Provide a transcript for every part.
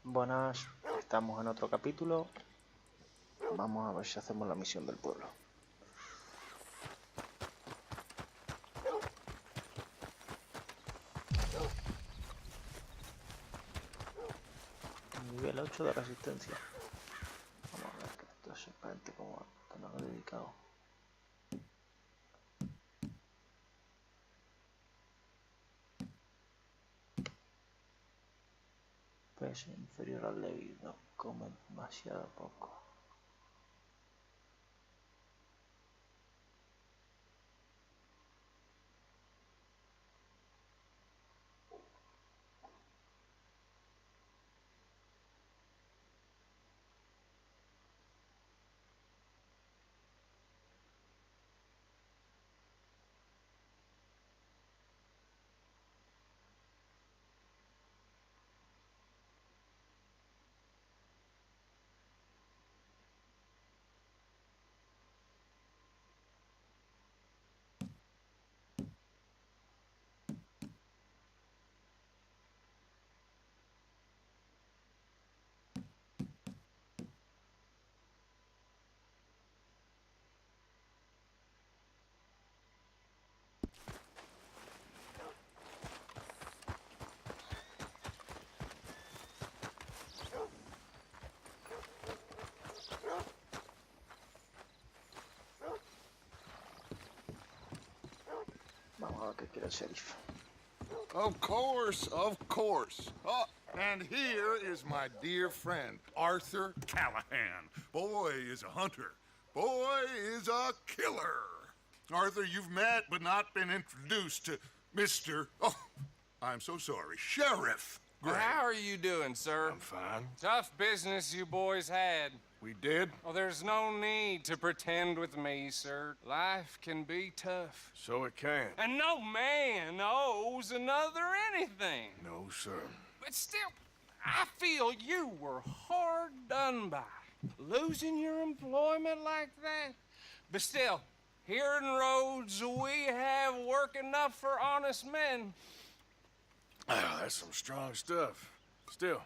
Buenas, estamos en otro capítulo. Vamos a ver si hacemos la misión del pueblo. Nivel 8 de resistencia. Vamos a ver que esto es exactamente como nos lo he dedicado. Peso inferior al debido. Come demasiado poco. Vamos a ver qué quiere el sheriff. Of course, of course. Oh, and here is my dear friend, Arthur Callahan. Boy is a hunter. Boy is a killer. Arthur, you've met but not been introduced to Mr. Oh, I'm so sorry, Sheriff Gray. How are you doing, sir? I'm fine. Tough business you boys had. We did? Well, there's no need to pretend with me, sir. Life can be tough. So it can. And no man owes another anything. No, sir. But still, I feel you were hard done by. Losing your employment like that. But still, here in Rhodes, we have work enough for honest men. Ah, that's some strong stuff. Still,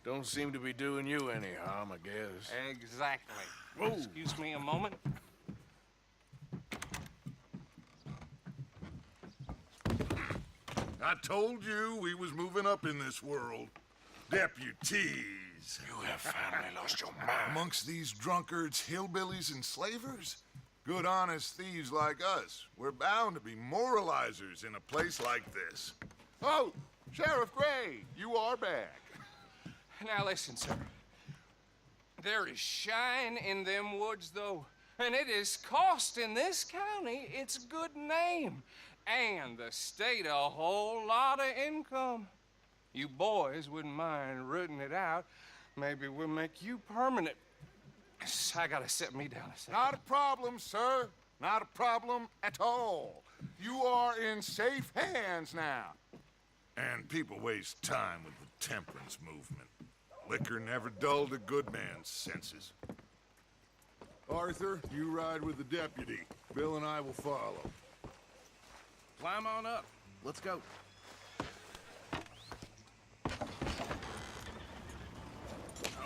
don't seem to be doing you any harm, I guess. Exactly. Whoa. Excuse me a moment. I told you we was moving up in this world. Deputies. You have finally lost your mind. Amongst these drunkards, hillbillies, and slavers? Good, honest thieves like us. We're bound to be moralizers in a place like this. Oh, Sheriff Gray, you are back. Now listen, sir. There is shine in them woods, though, and it is costing this county its good name, and the state a whole lot of income. You boys wouldn't mind rooting it out. Maybe we'll make you permanent. I gotta sit me down a second. Not a problem, sir. Not a problem at all. You are in safe hands now. And people waste time with the temperance movement. Liquor never dulled a good man's senses. Arthur, you ride with the deputy. Bill and I will follow. Climb on up. Let's go.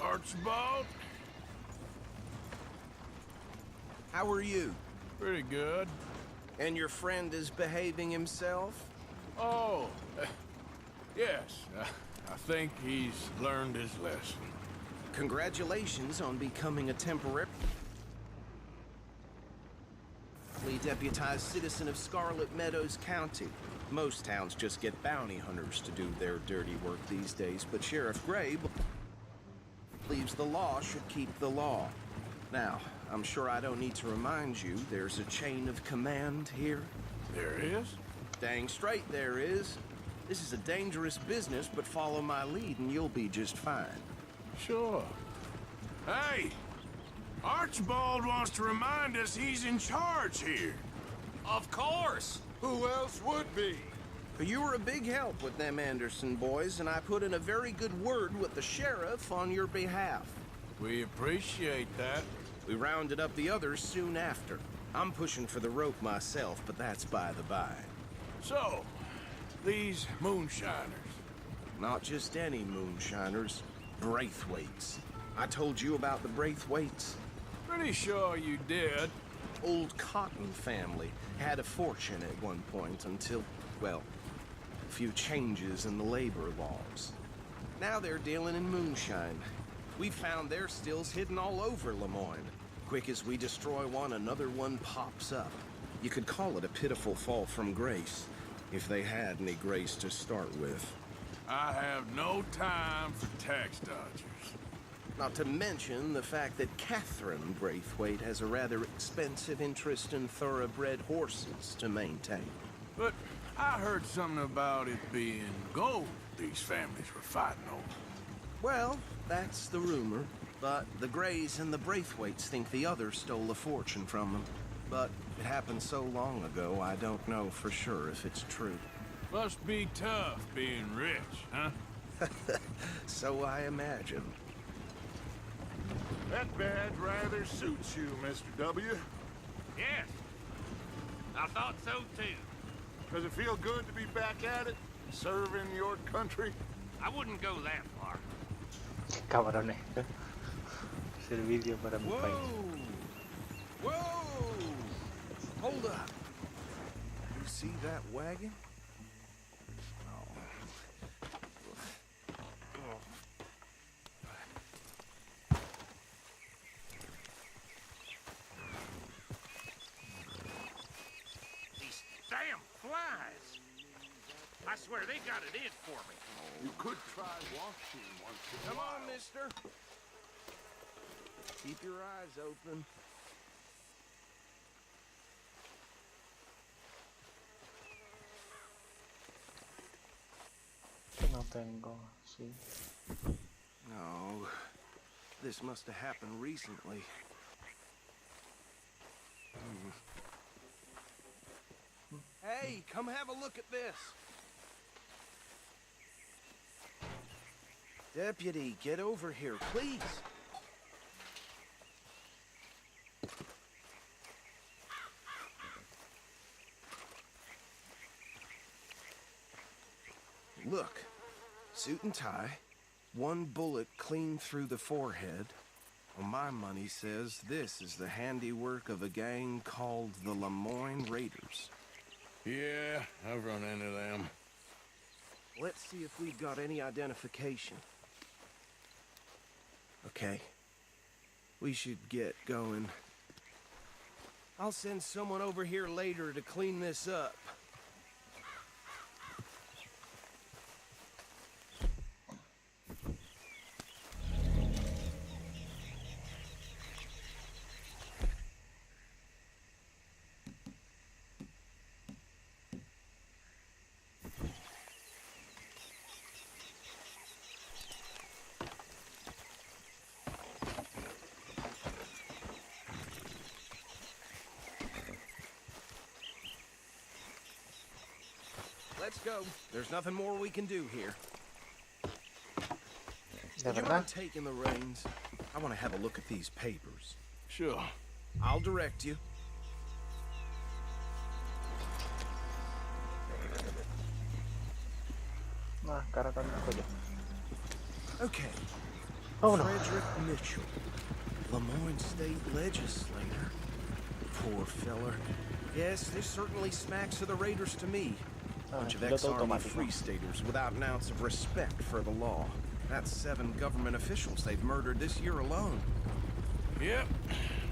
Archibald? How are you? Pretty good. And your friend is behaving himself? Oh, yes. I think he's learned his lesson. Congratulations on becoming a temporarily deputized citizen of Scarlet Meadows County. Most towns just get bounty hunters to do their dirty work these days, but Sheriff Gray believes the law should keep the law. Now, I'm sure I don't need to remind you there's a chain of command here. There is? Dang straight there is. This is a dangerous business, but follow my lead and you'll be just fine. Sure. Hey! Archibald wants to remind us he's in charge here. Of course. Who else would be? You were a big help with them Anderson boys, and I put in a very good word with the sheriff on your behalf. We appreciate that. We rounded up the others soon after. I'm pushing for the rope myself, but that's by the by. So, these moonshiners. Not just any moonshiners. Braithwaites. I told you about the Braithwaites. Pretty sure you did. Old Cotton family had a fortune at one point until, well, a few changes in the labor laws. Now they're dealing in moonshine. We found their stills hidden all over Lemoyne. Quick as we destroy one, another one pops up. You could call it a pitiful fall from grace, if they had any grace to start with. I have no time for tax dodgers. Not to mention the fact that Catherine Braithwaite has a rather expensive interest in thoroughbred horses to maintain. But I heard something about it being gold these families were fighting over. Well, that's the rumor. But the Greys and the Braithwaites think the others stole a fortune from them. But it happened so long ago, I don't know for sure if it's true. Must be tough being rich, huh? So I imagine. That badge rather suits you, Mr. W. Yes. I thought so too. Does it feel good to be back at it? Serving your country? I wouldn't go that far. Cabrones. Servicio para mi Whoa! país. Whoa! Hold up. You see that wagon? These damn flies. I swear they got it in for me. You could try washing once in a Come while. on, mister. Keep your eyes open. Que no tengo, sí. No. This must have happened recently. Hey, come have a look at this. Deputy, get over here, please. Look, suit and tie, one bullet clean through the forehead. Well, my money says this is the handiwork of a gang called the Lemoyne Raiders. Yeah, I've run into them. Let's see if we've got any identification. Okay. We should get going. I'll send someone over here later to clean this up. Let's go. There's nothing more we can do here. ¿De You verdad? mind taking the reins? I want to have a look at these papers. Sure. I'll direct you. No, cara con la joya. Okay. Oh no. Frederick Mitchell, Lemoyne State Legislator. Poor feller. Yes, this certainly smacks of the Raiders to me. Bunch of piloto ex-army automático. free staters without an ounce of respect for the law. That's 7 government officials they've murdered this year alone. Yep.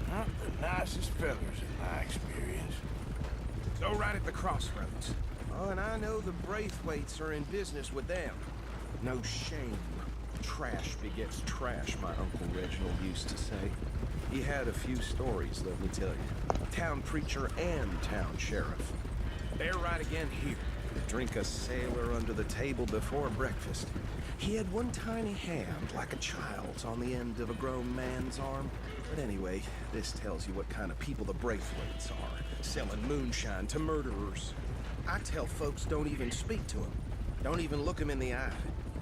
Not the nicest fellas in my experience. So right at the crossroads. Oh, and I know the Braithwaites are in business with them. No shame. Trash begets trash, my Uncle Reginald used to say. He had a few stories, let me tell you. Town preacher and town sheriff. They're right again here. Drink a sailor under the table before breakfast. He had one tiny hand, like a child's, on the end of a grown man's arm. But anyway, this tells you what kind of people the Braithwaites are. Selling moonshine to murderers. I tell folks don't even speak to them. Don't even look them in the eye.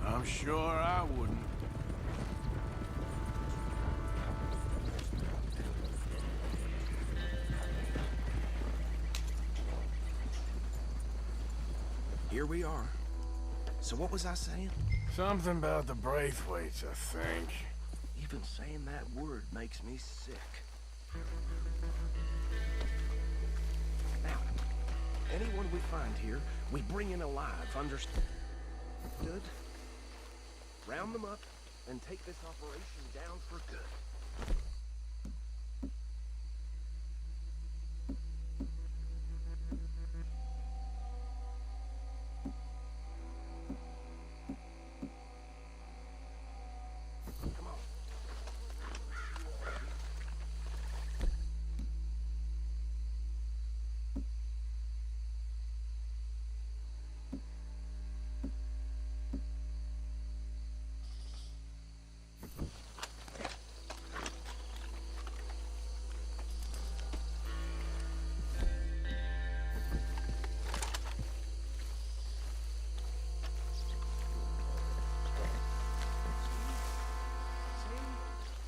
I'm sure I wouldn't. Here we are. So what was I saying? Something about the Braithwaites, I think. Even saying that word makes me sick. Now, anyone we find here, we bring in alive, understood? Round them up and take this operation down for good. Come on.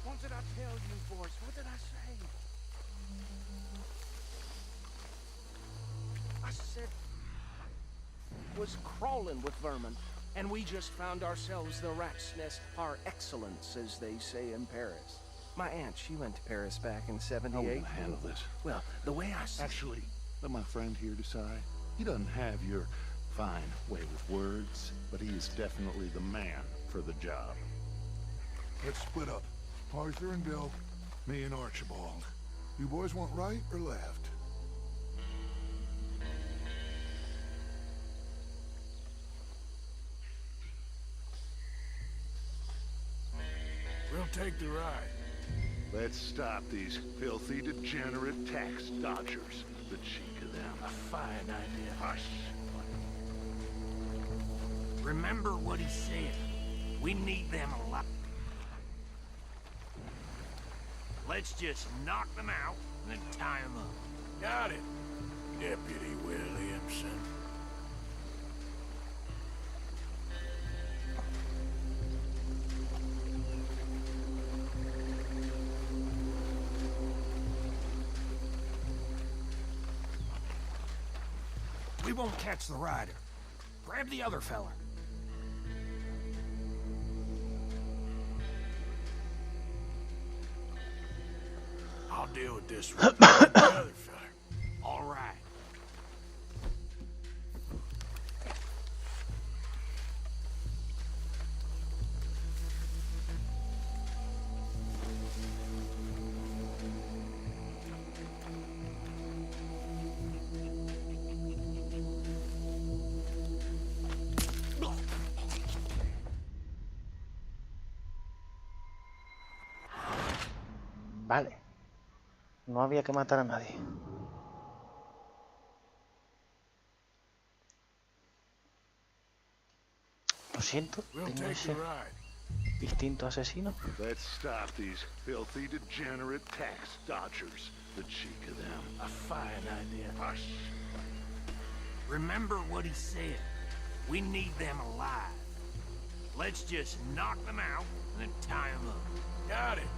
What did I tell you, boys? What did I say? I said was crawling with vermin, and we just found ourselves the rat's nest par excellence, as they say in Paris. My aunt, she went to Paris back in '78. How will I handle this? Well, the way I see Actually, let my friend here decide. He doesn't have your fine way with words, but he is definitely the man for the job. Let's split up. Arthur and Bill, me and Archibald. You boys want right or left? We'll take the ride. Let's stop these filthy, degenerate tax dodgers. The cheek of them. A fine idea. Hush. Remember what he said. We need them alive. Let's just knock them out and then tie them up. Got it, Deputy Williamson. We won't catch the rider. Grab the other fella. I'll deal with this one. The other fella. All right. Vale. No había que matar a nadie. Lo siento, We'll tengo take ese the ride. instinto asesino. Let's stop these filthy, degenerate tax dodgers. The cheek of them. A fine idea. Hush. Remember what he said. We need them alive. Let's just knock them out and then tie them up. Got it,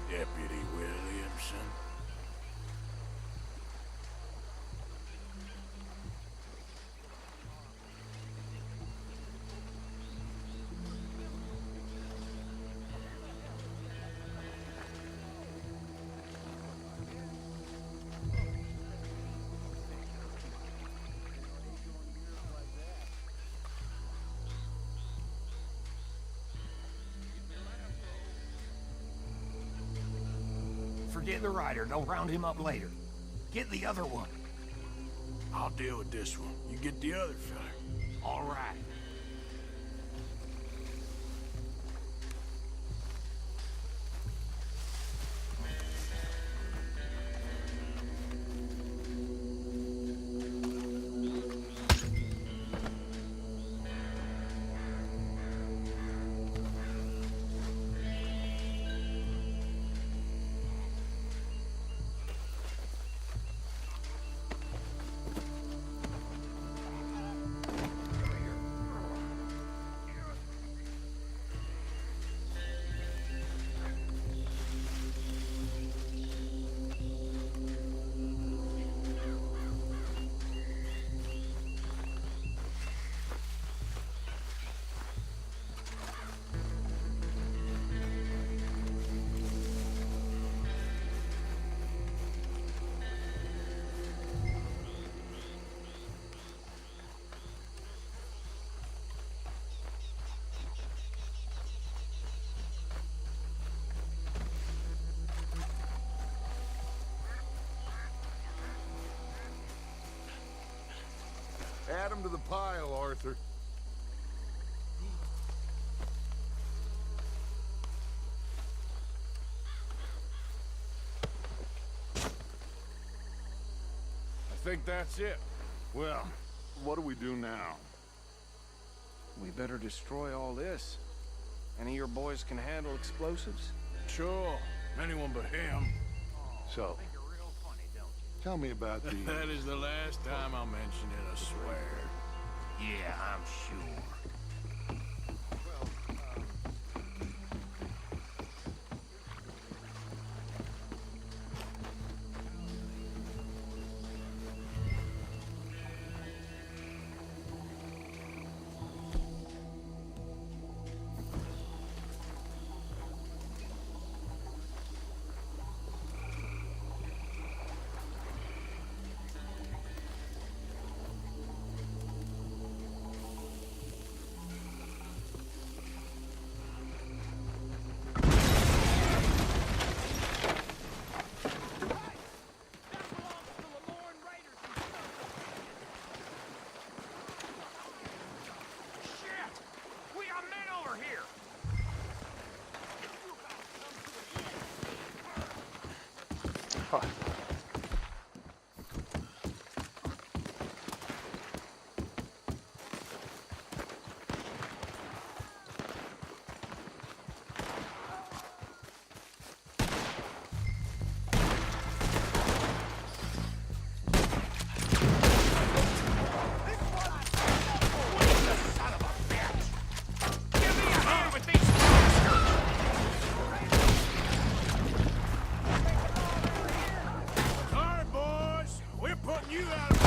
Deputy Williamson. Forget the rider. Don't round him up later. Get the other one. I'll deal with this one. You get the other fella. All right. the pile, Arthur. I think that's it. Well, what do we do now? We better destroy all this. Any of your boys can handle explosives? Sure. Anyone but him. So, tell me about the... That is the last time I'll mention it, I swear. Yeah, I'm sure. Huh. All right, boys. We're putting you out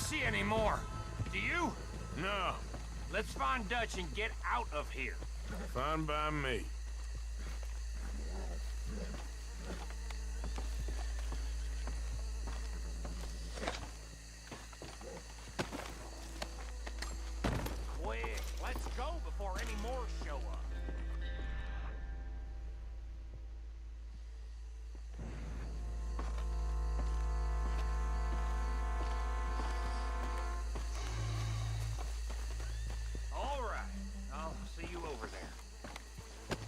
see any more. Do you? No. Let's find Dutch and get out of here. Fine by me. Quick, let's go before any more show up. All right, I'll see you over there.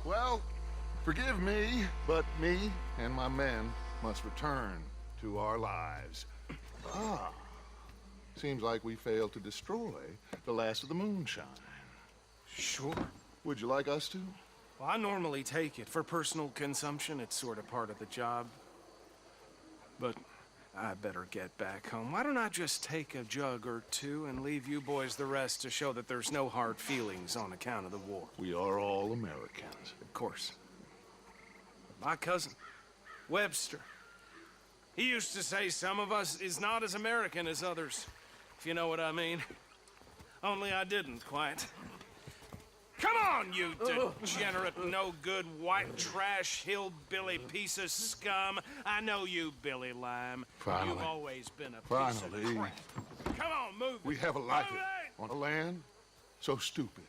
Well, forgive me, but me and my men must return to our lives. Ah. Seems like we failed to destroy the last of the moonshine. Sure. Would you like us to? Well, I normally take it. For personal consumption, it's sort of part of the job. But I better get back home. Why don't I just take a jug or two and leave you boys the rest to show that there's no hard feelings on account of the war? We are all Americans. Of course. My cousin, Webster, he used to say some of us is not as American as others, if you know what I mean. Only I didn't quite. Come on, you degenerate, no-good, white trash, hillbilly piece of scum. I know you, Billy Lime. Finally. You've always been a piece Finally. of crap. Come on, move We it. have a life Move it. on a land so stupid,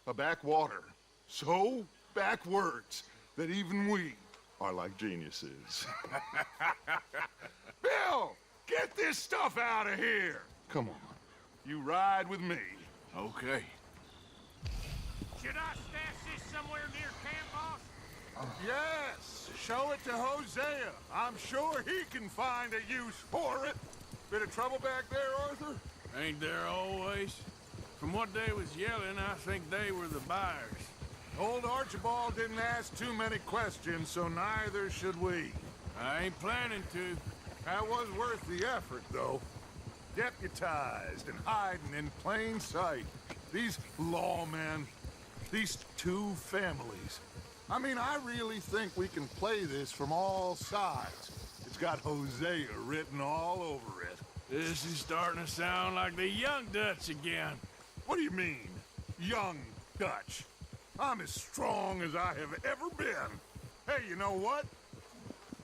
a backwater so backwards that even we are like geniuses. Bill, get this stuff out of here. Come on, you ride with me. Okay. Should I stash this somewhere near camp, boss? Yes, show it to Hosea. I'm sure he can find a use for it. Bit of trouble back there, Arthur? Ain't there always? From what they was yelling, I think they were the buyers. Old Archibald didn't ask too many questions, so neither should we. I ain't planning to. That was worth the effort, though. Deputized and hiding in plain sight. These lawmen, these two families. I mean, I really think we can play this from all sides. It's got Hosea written all over it. This is starting to sound like the Young Dutch again. What do you mean, young Dutch? I'm as strong as I have ever been. Hey, you know what?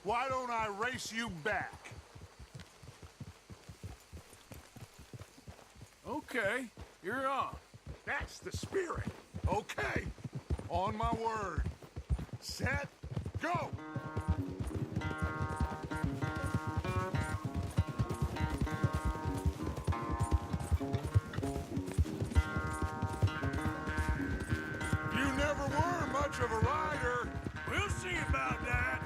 Why don't I race you back? Okay, you're on. That's the spirit. Okay, on my word. Set, go! You never were much of a rider. We'll see about that.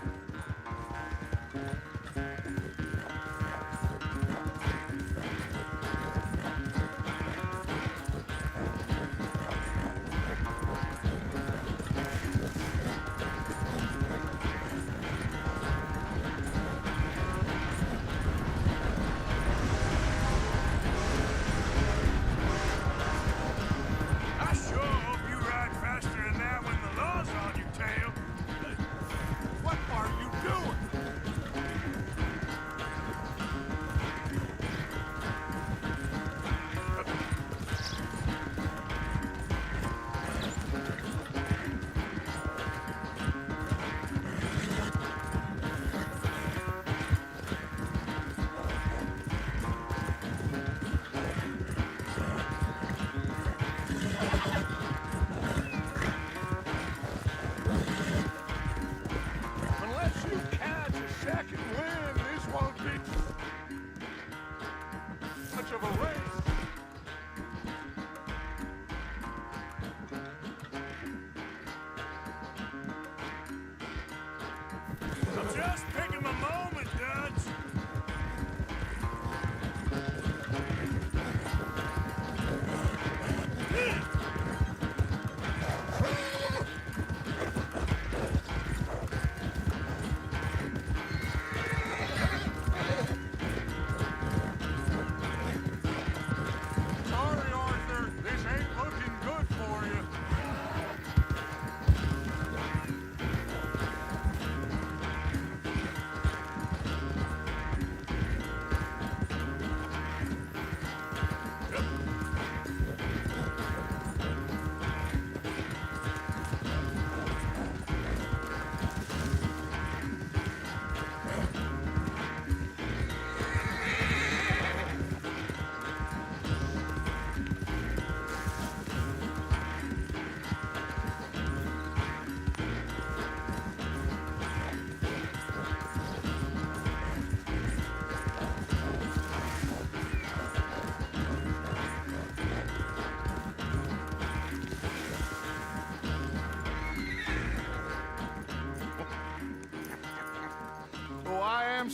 I sure hope you ride faster than that when the law's on your tail. What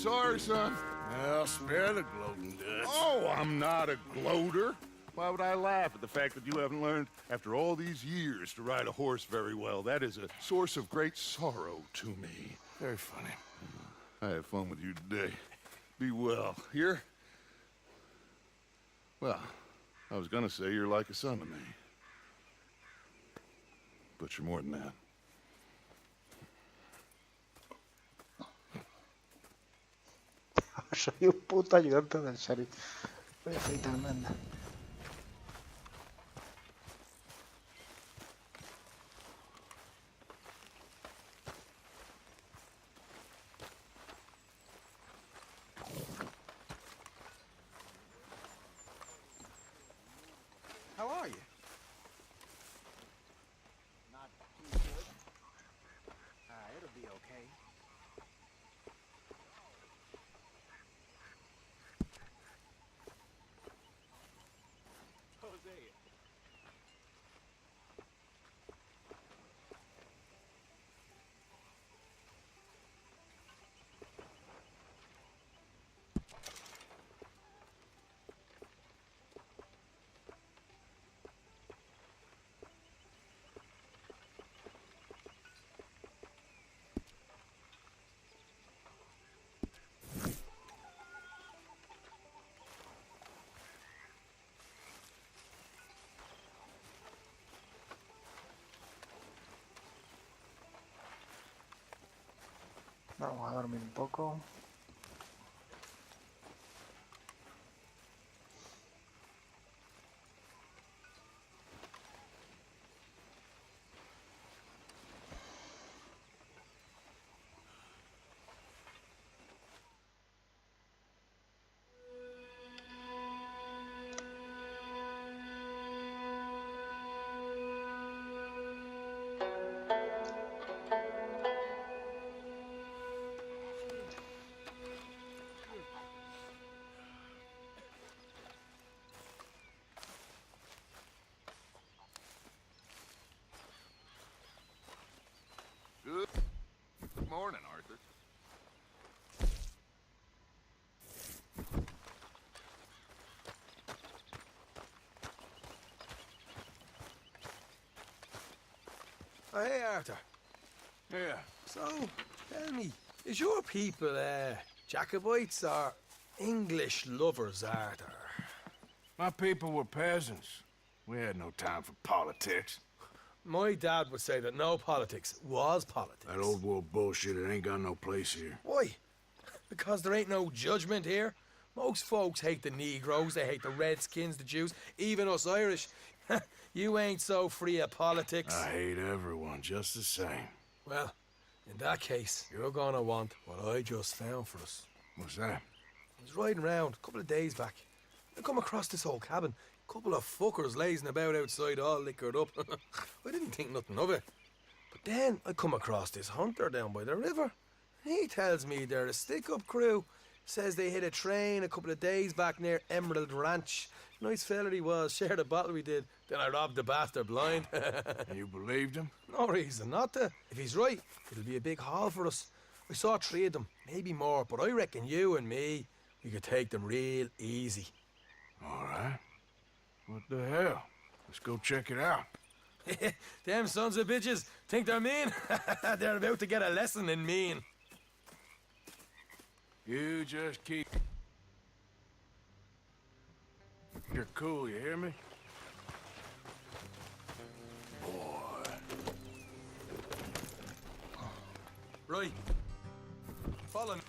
sorry, son. Well, spare the gloating, Dutch. Oh, I'm not a gloater. Why would I laugh at the fact that you haven't learned, after all these years, to ride a horse very well? That is a source of great sorrow to me. Very funny. I had fun with you today. Be well. Here? Well, I was gonna say you're like a son to me. But you're more than that. Soy un puto ayudante del sheriff. Voy a afeitarme, anda. How are you? Not too good. It'll be okay. Hosea. Vamos a dormir un poco. Good morning, Arthur. Oh, hey, Arthur. Yeah. So, tell me, is your people, Jacobites or English lovers, Arthur? My people were peasants. We had no time for politics. My dad would say that no politics was politics. That old world bullshit, it ain't got no place here. Why? Because there ain't no judgment here. Most folks hate the Negroes, they hate the Redskins, the Jews, even us Irish. You ain't so free of politics. I hate everyone just the same. Well, in that case, you're gonna want what I just found for us. What's that? I was riding around a couple of days back. I come across this old cabin. Couple of fuckers lazing about outside all liquored up. I didn't think nothing of it. But then I come across this hunter down by the river. He tells me they're a stick-up crew. Says they hit a train a couple of days back near Emerald Ranch. Nice fella he was, shared a bottle we did. Then I robbed the bastard blind. And you believed him? No reason not to. If he's right, it'll be a big haul for us. I saw 3 of them, maybe more, but I reckon you and me, we could take them real easy. All right. What the hell? Let's go check it out. Them sons of bitches think they're mean. They're about to get a lesson in mean. You just keep... You're cool, you hear me? Boy. Right. Follow me.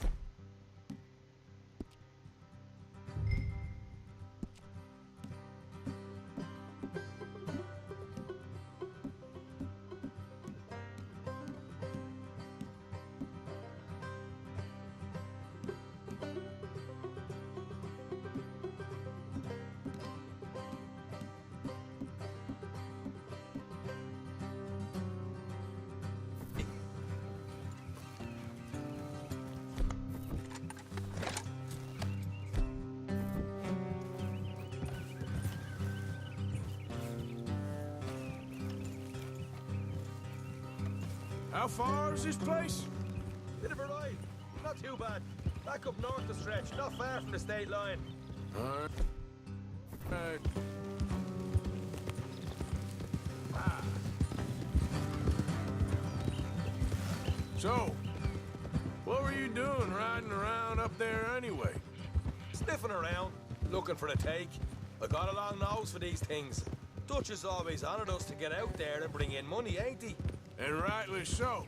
How far is this place? Bit of a ride. Not too bad. Back up north the stretch, not far from the state line. All right. Ah. So, what were you doing riding around up there anyway? Sniffing around, looking for a take. I got a long nose for these things. Dutch has always honoured us to get out there and bring in money, ain't he? And rightly so.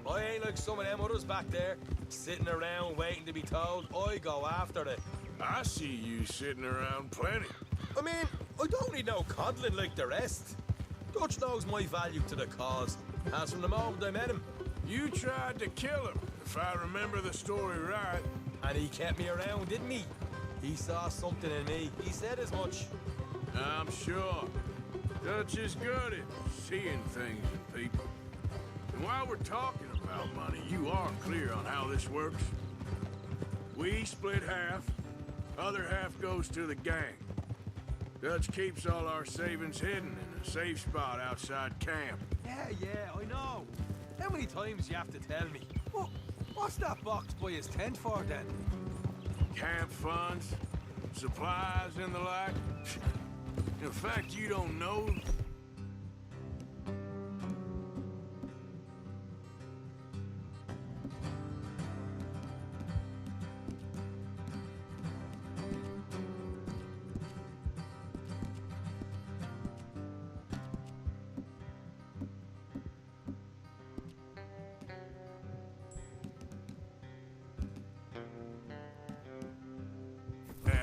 I ain't like some of them others back there, sitting around waiting to be told. I go after it. I see you sitting around plenty. I mean, I don't need no coddling like the rest. Dutch knows my value to the cause, as from the moment I met him. You tried to kill him, if I remember the story right. And he kept me around, didn't he? He saw something in me. He said as much. I'm sure. Dutch is good at seeing things in people. And while we're talking about money, you are clear on how this works. We split half, other half goes to the gang. Dutch keeps all our savings hidden in a safe spot outside camp. Yeah, I know. How many times you have to tell me? What's that box by his tent for, then? Camp funds, supplies, and the like. In fact, you don't know.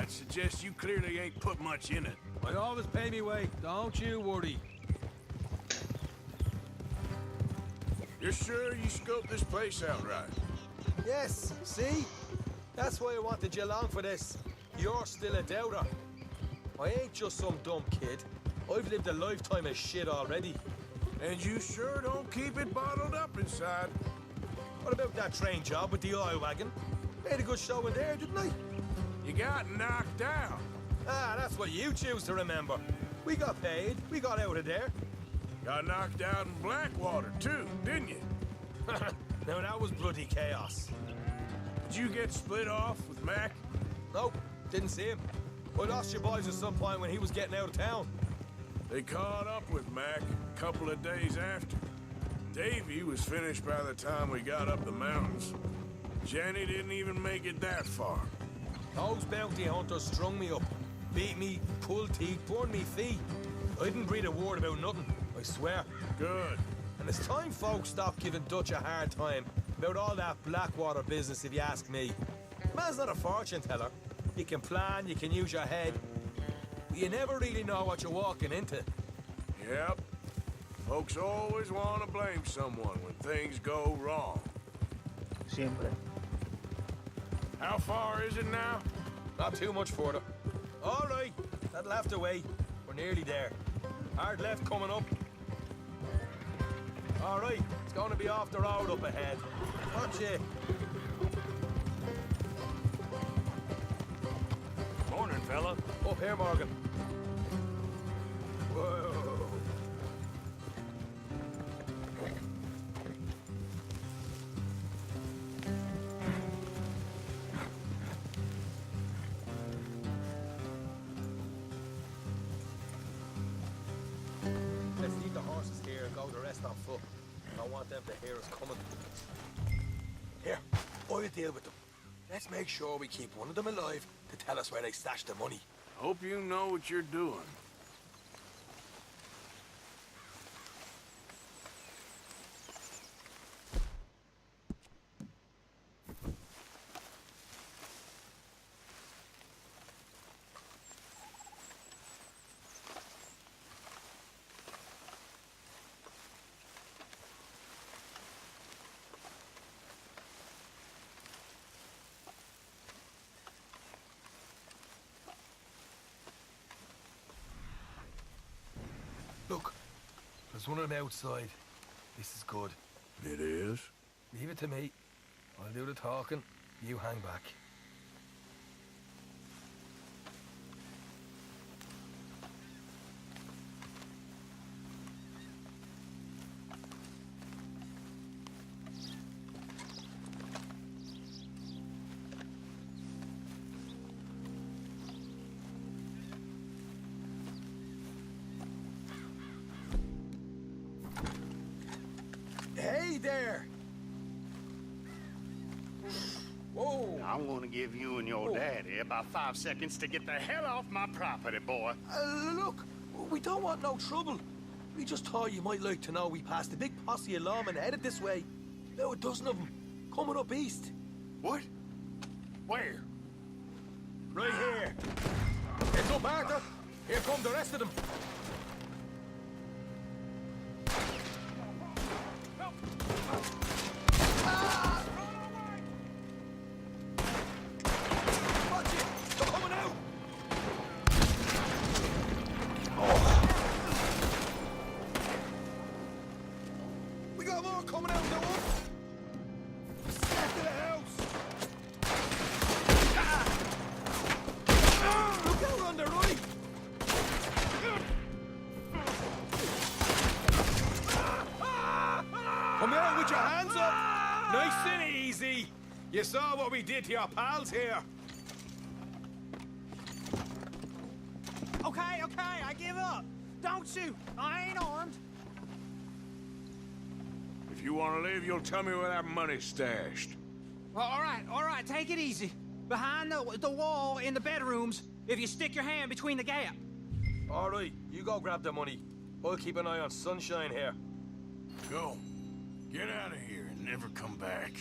I'd suggest you clearly ain't put much in it. I always pay me way, don't you worry. You're sure you scoped this place out right? Yes, see? That's why I wanted you along for this. You're still a doubter. I ain't just some dumb kid. I've lived a lifetime of shit already. And you sure don't keep it bottled up inside. What about that train job with the oil wagon? Made a good show in there, didn't I? You got knocked out. Ah, that's what you choose to remember. We got paid. We got out of there. Got knocked out in Blackwater, too, didn't you? Now, that was bloody chaos. Did you get split off with Mac? Nope, didn't see him. I lost your boys at some point when he was getting out of town. They caught up with Mac a couple of days after. Davy was finished by the time we got up the mountains. Jenny didn't even make it that far. Those bounty hunters strung me up, beat me, pulled teeth, burned me feet. I didn't breathe a word about nothing, I swear. Good. And it's time folks stopped giving Dutch a hard time about all that Blackwater business, if you ask me. Man's not a fortune teller. You can plan, you can use your head, but you never really know what you're walking into. Yep. Folks always want to blame someone when things go wrong. Siempre. How far is it now? Not too much further. All right, that'll have to wait. We're nearly there. Hard left coming up. All right, it's going to be off the road up ahead. Watch it. Morning, fella. Up here, Morgan. Whoa. Let's leave the horses here and go the rest on foot. I don't want them to hear us coming. Here, I'll deal with them. Let's make sure we keep one of them alive to tell us where they stashed the money. Hope you know what you're doing. Look, there's one of them outside. This is good. It is? Leave it to me. I'll do the talking. You hang back. there! Whoa! I'm gonna give you and your daddy about 5 seconds to get the hell off my property, boy. Look, we don't want no trouble. We just thought you might like to know we passed a big posse of lawmen headed this way. About a dozen of them, coming up east. What? Where? Right here. Heads up, Arthur. Here come the rest of them. Watch it! They're coming out! We got more coming out now. Back to the house. Look out on the right. Come out with your hands up. Nice and easy. You saw what we did to your pals here. Okay, I give up. Don't shoot. I ain't armed. If you want to leave, you'll tell me where that money's stashed. Well, all right, take it easy. Behind the wall in the bedrooms, if you stick your hand between the gap. All right, you go grab the money. I'll keep an eye on Sunshine here. Go. Get out of here and never come back.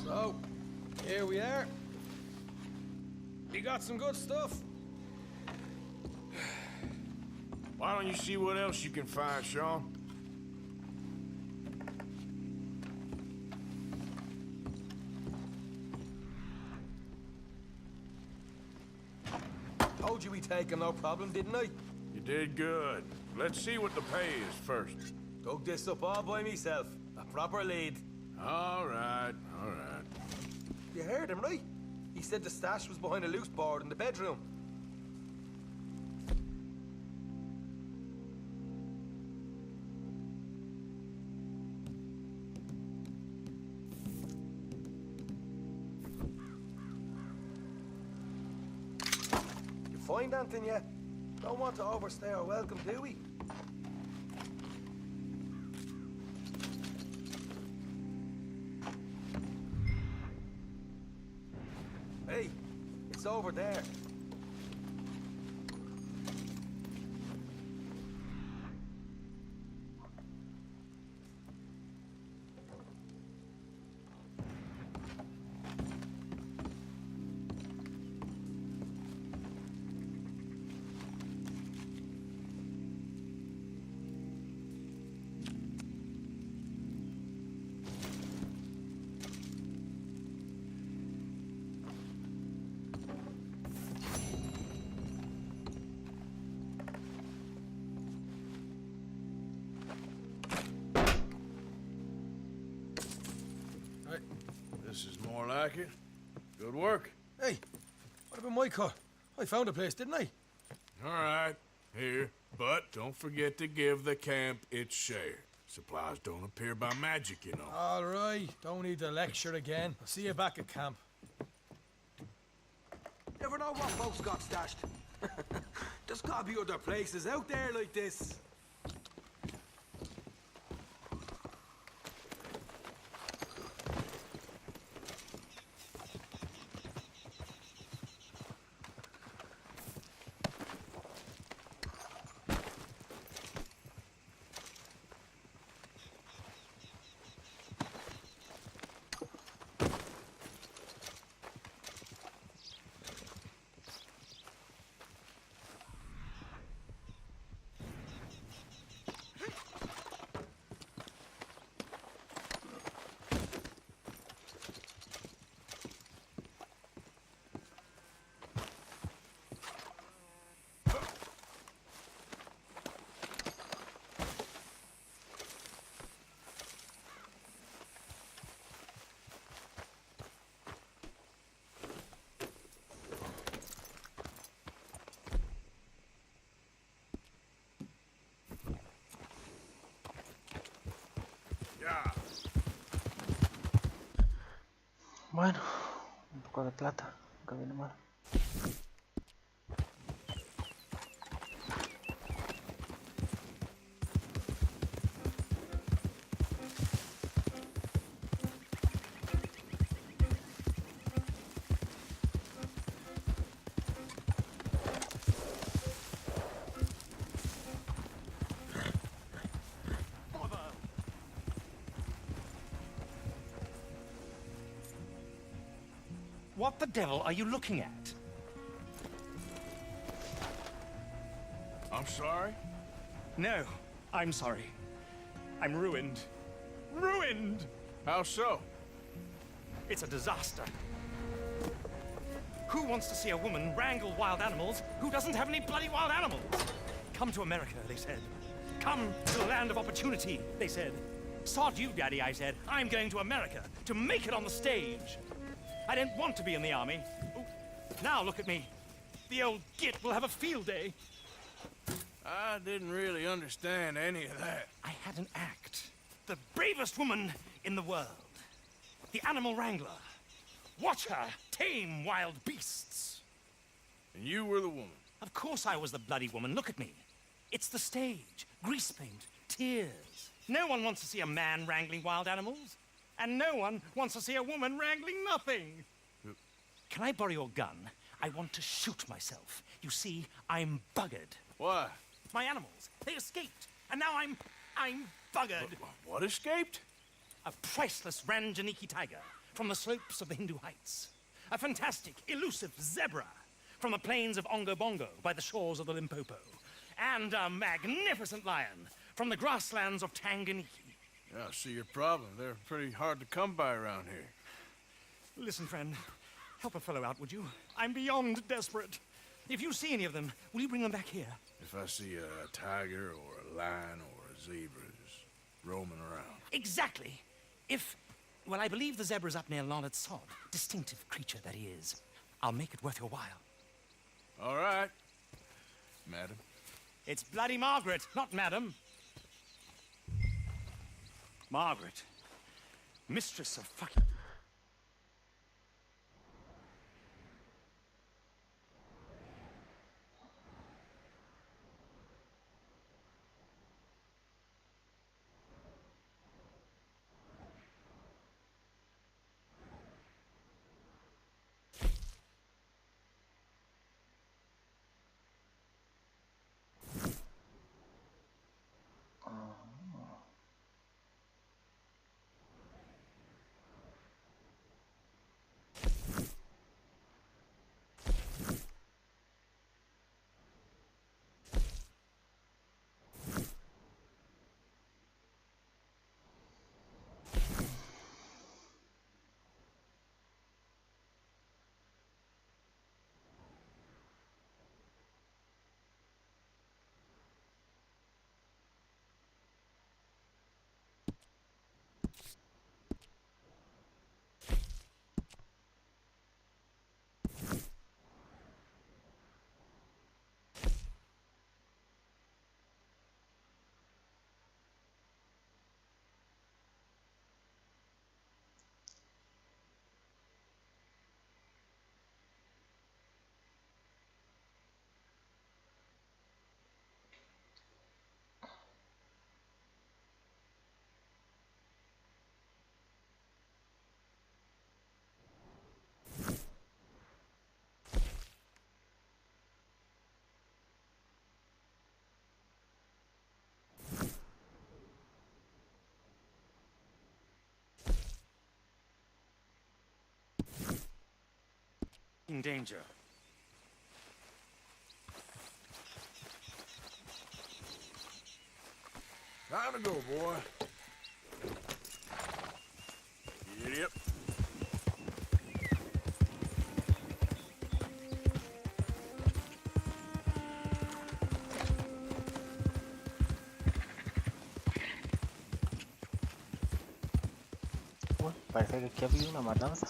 So, here we are. You got some good stuff. Why don't you see what else you can find, Sean? Told you we'd take him, no problem, didn't I? You did good. Let's see what the pay is first. Dug this up all by myself. A proper lead. All right. You heard him, right? He said the stash was behind a loose board in the bedroom. You find anything yet? Don't want to overstay our welcome, do we? Hey, it's over there. This is more like it. Good work. Hey, what about my car? I found a place, didn't I? All right, here. But don't forget to give the camp its share. Supplies don't appear by magic, you know. All right, don't need the lecture again. I'll see you back at camp. Never know what folks got stashed. There's gotta be other places out there like this. Yeah. Bueno, un poco de plata, nunca viene mal. What the devil are you looking at? I'm sorry? No, I'm sorry. I'm ruined. Ruined! How so? It's a disaster. Who wants to see a woman wrangle wild animals who doesn't have any bloody wild animals? Come to America, they said. Come to the land of opportunity, they said. Sod you, Daddy, I said. I'm going to America to make it on the stage. I didn't want to be in the army. Oh, now look at me. The old git will have a field day. I didn't really understand any of that. I had an act. The bravest woman in the world. The animal wrangler. Watch her tame wild beasts. And you were the woman. Of course I was the bloody woman. Look at me. It's the stage. Grease paint. Tears. No one wants to see a man wrangling wild animals. And no one wants to see a woman wrangling nothing. Can I borrow your gun? I want to shoot myself. You see, I'm buggered. Why? My animals, they escaped. And now I'm buggered. What escaped? A priceless Ranjaniki tiger from the slopes of the Hindu Heights. A fantastic, elusive zebra from the plains of Ongo Bongo by the shores of the Limpopo. And a magnificent lion from the grasslands of Tanganyika. Yeah, I see your problem. They're pretty hard to come by around here. Listen, friend, help a fellow out, would you? I'm beyond desperate. If you see any of them, will you bring them back here? If I see a tiger or a lion or a zebra just roaming around. Exactly. Well, I believe the zebra's up near Larned Sod. Distinctive creature that he is. I'll make it worth your while. All right, madam. It's bloody Margaret, not madam. Margaret. Mistress of fucking... In danger. Time to go, boy. Yep. Uy, parece que aquí ha habido una matanza.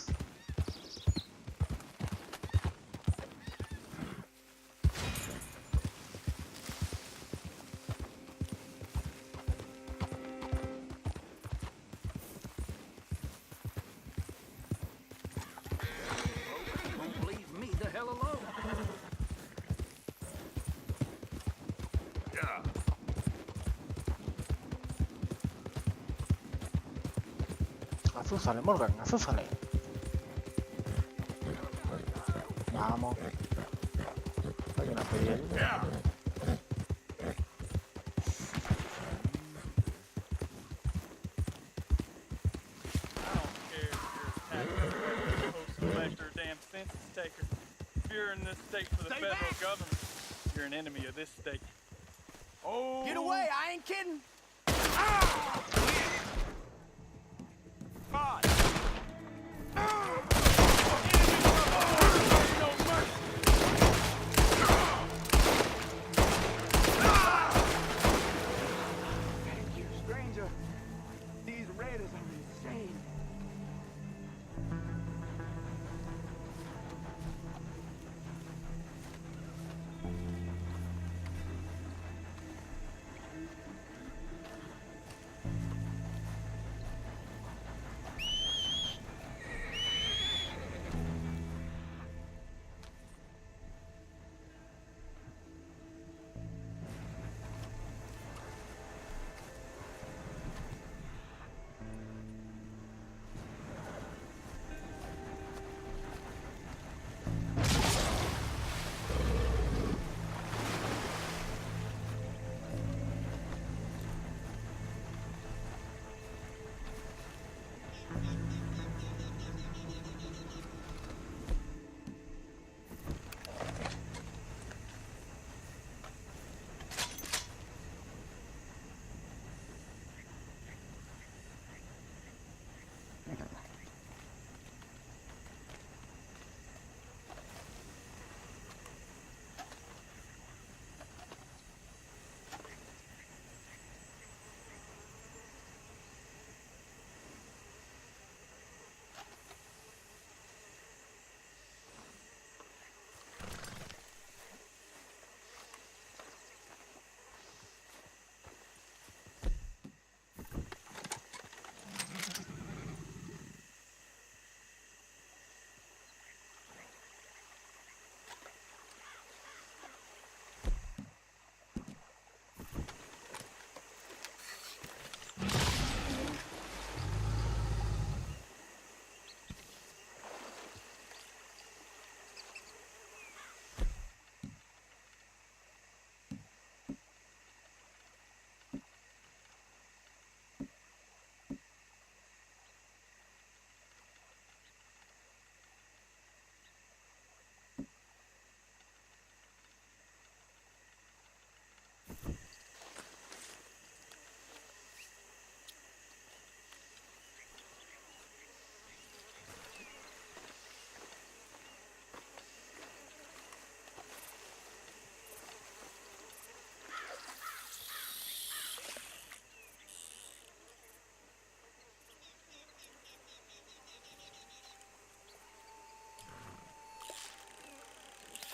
Azúzale, Morgan, azúzale. Vamos. Hay una pedida ayuda. You're an enemy of this state. Oh! Get away! I ain't kidding! God! Thank you, stranger. These raiders are insane.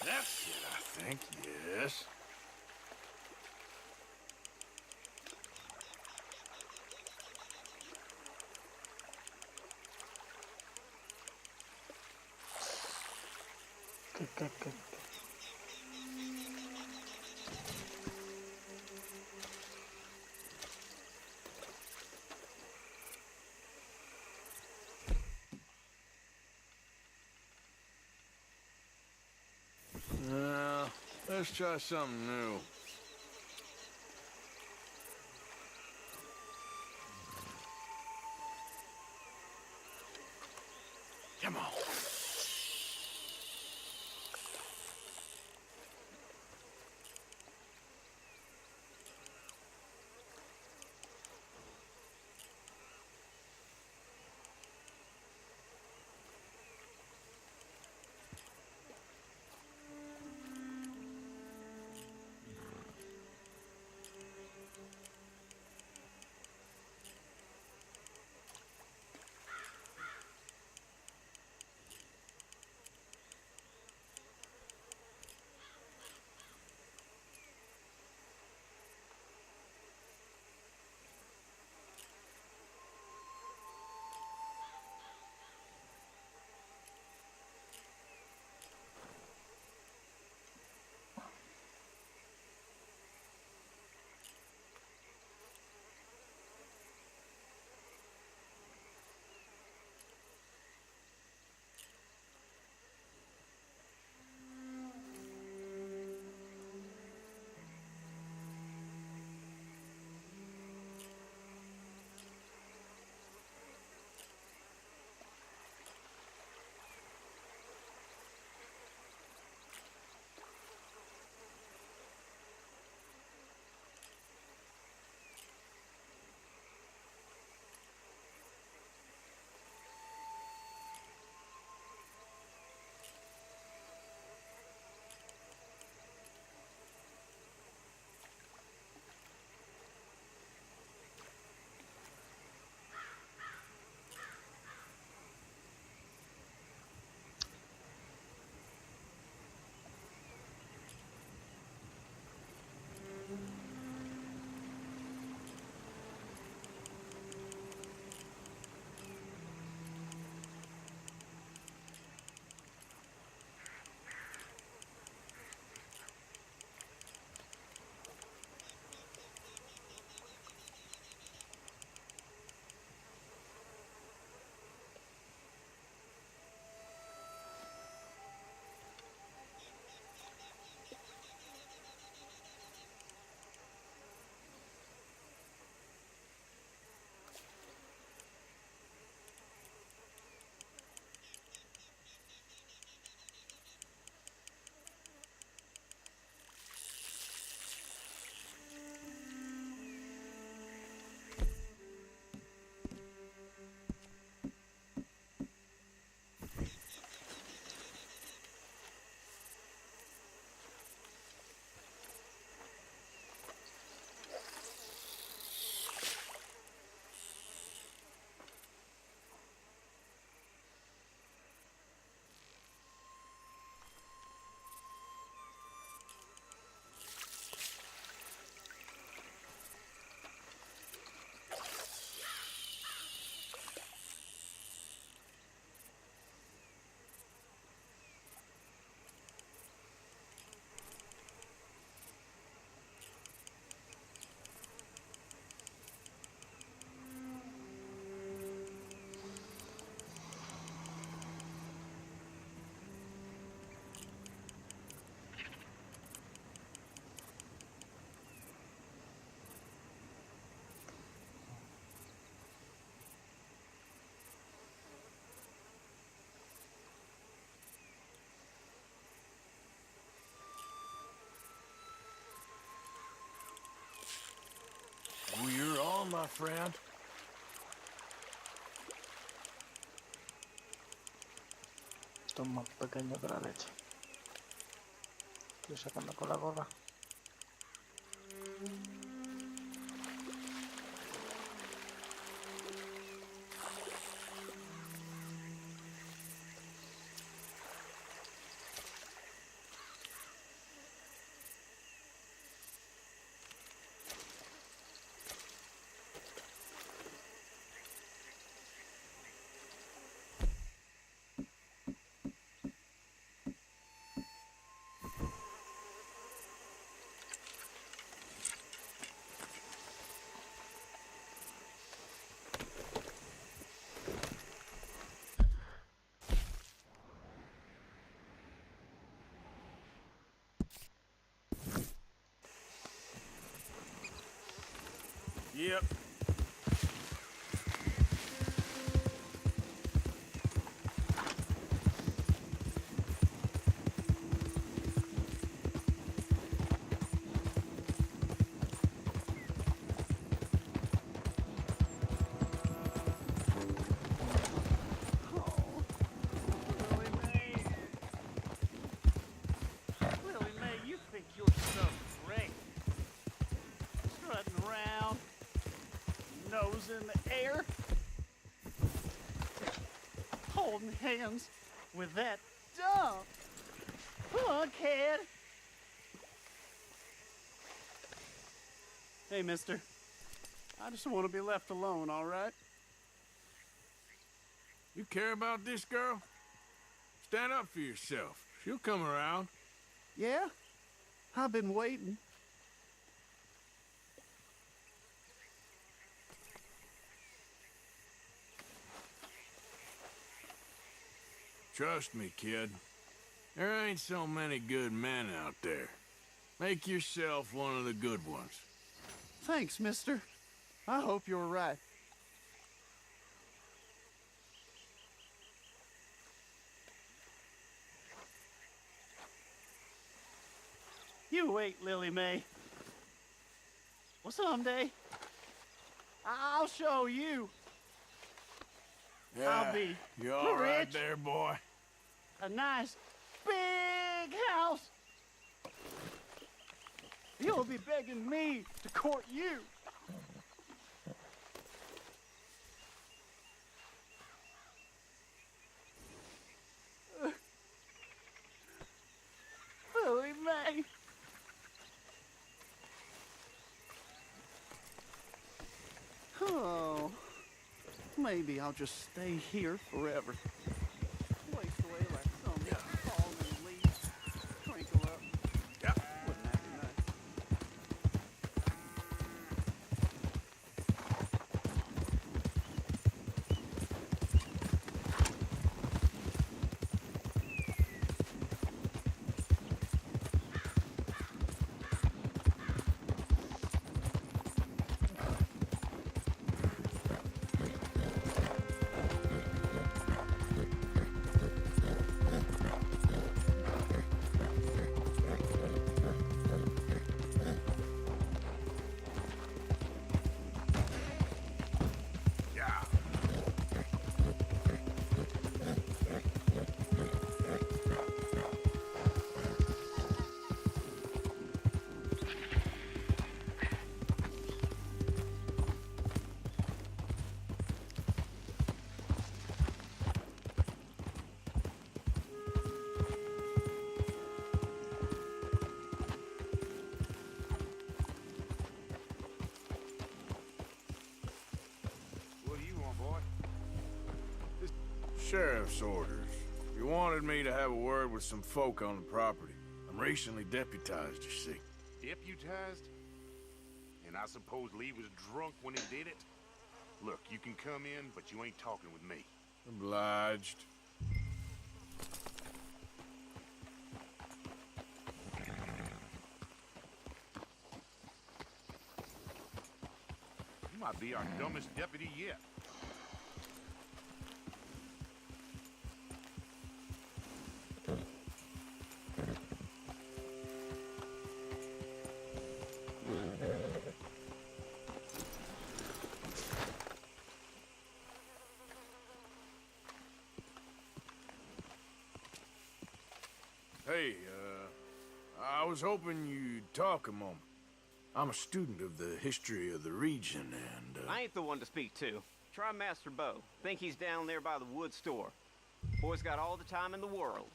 That's it, I think, yes. ¿Qué? Let's try something new. Come on. my friend. Esto es más pequeño que la leche. Estoy sacando con la gorra. Yep. Lily Mae, you think you're so great. Strutting around, nose in the air, holding hands with that dumb punkhead. Hey, mister. I just want to be left alone, all right? You care about this girl? Stand up for yourself. She'll come around. Yeah? I've been waiting. Trust me, kid. There ain't so many good men out there. Make yourself one of the good ones. Thanks, mister. I hope you're right. You wait, Lily Mae. Well, someday, I'll show you. Yeah, I'll be you all right rich. there, boy? A nice, big house. You'll be begging me to court you. Lily Mae. Oh, maybe I'll just stay here forever. Waste away like some fallen leaf. Crinkle up. Yeah. Wouldn't that be nice? Sheriff's orders. You wanted me to have a word with some folk on the property. I'm recently deputized, you see. Deputized? And I suppose Lee was drunk when he did it? Look, you can come in, but you ain't talking with me. Obliged. You might be our dumbest deputy yet. Hey, I was hoping you'd talk a moment. I'm a student of the history of the region, and, I ain't the one to speak to. Try Master Bo. Think he's down there by the wood store. Boy's got all the time in the world.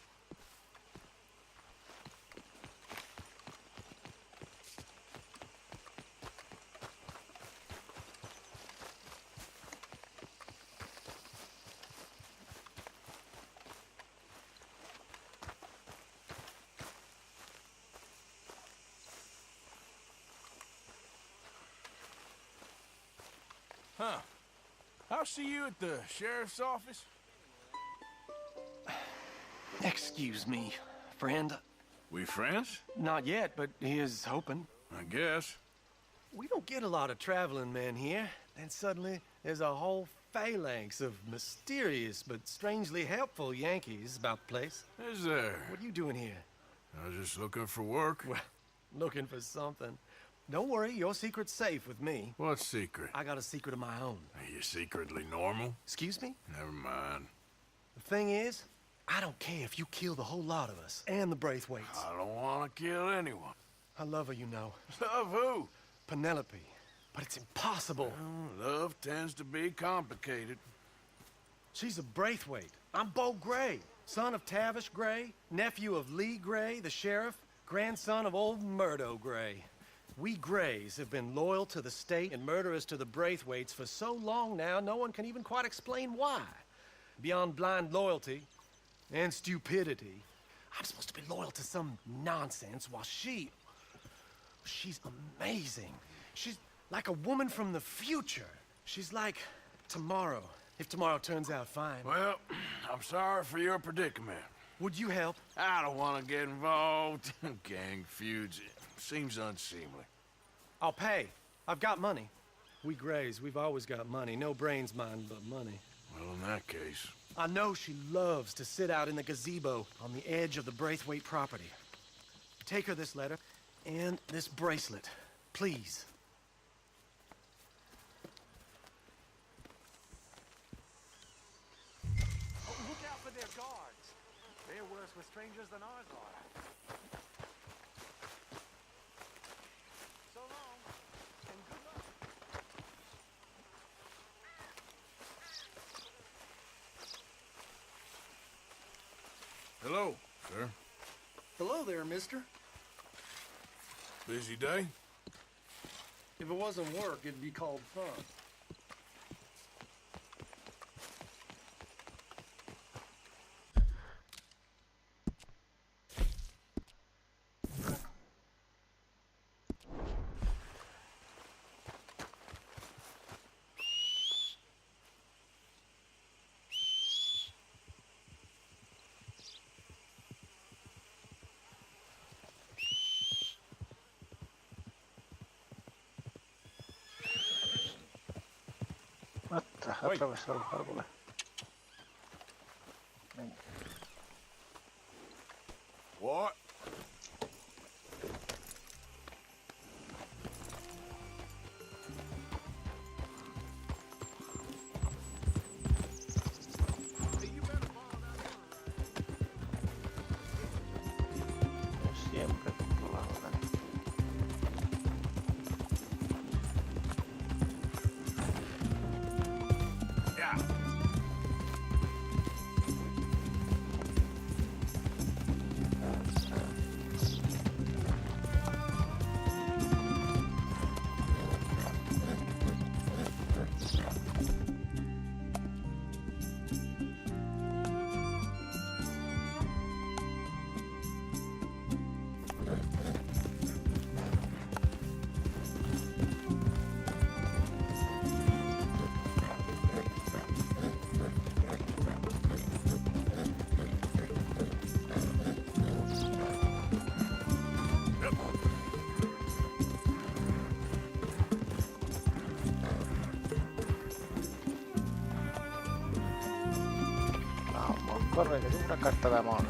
Huh. I'll see you at the sheriff's office. Excuse me, friend. We friends? Not yet, but he is hoping. I guess. We don't get a lot of traveling men here. Then suddenly, there's a whole phalanx of mysterious but strangely helpful Yankees about the place. Is there? What are you doing here? I was just looking for work. Well, looking for something. Don't worry, your secret's safe with me. What secret? I got a secret of my own. Are you secretly normal? Excuse me? Never mind. The thing is, I don't care if you kill the whole lot of us and the Braithwaites. I don't want to kill anyone. I love her, you know. Love who? Penelope. But it's impossible. Well, love tends to be complicated. She's a Braithwaite. I'm Bo Gray, son of Tavish Gray, nephew of Lee Gray, the sheriff, grandson of old Murdo Gray. We Grays have been loyal to the state and murderous to the Braithwaites for so long now, no one can even quite explain why. Beyond blind loyalty and stupidity, I'm supposed to be loyal to some nonsense while she's amazing. She's like a woman from the future. She's like tomorrow, if tomorrow turns out fine. Well, I'm sorry for your predicament. Would you help? I don't want to get involved. Gang feuds. Seems unseemly. I'll pay. I've got money. We Grays, we've always got money. No brains, mind, but money. Well, in that case... I know she loves to sit out in the gazebo on the edge of the Braithwaite property. Take her this letter and this bracelet, please. Oh, look out for their guards. They're worse with strangers than ours are. So long, and good luck. Hello, sir. Hello there, mister. Busy day? If it wasn't work, it'd be called fun. Atravesar los árboles. Venga. What? Siempre controlado, ¿verdad? Corre, que tengo una carta de amor.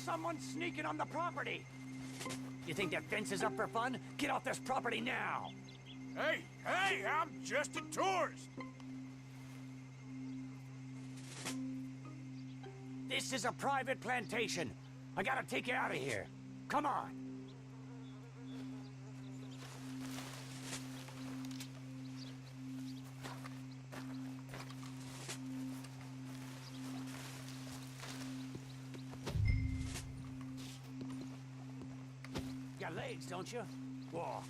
someone's sneaking on the property. You think that fence is up for fun? Get off this property now. Hey, hey, I'm just a tourist. This is a private plantation. I gotta take you out of here. Come on. Got legs, don't you? Walk.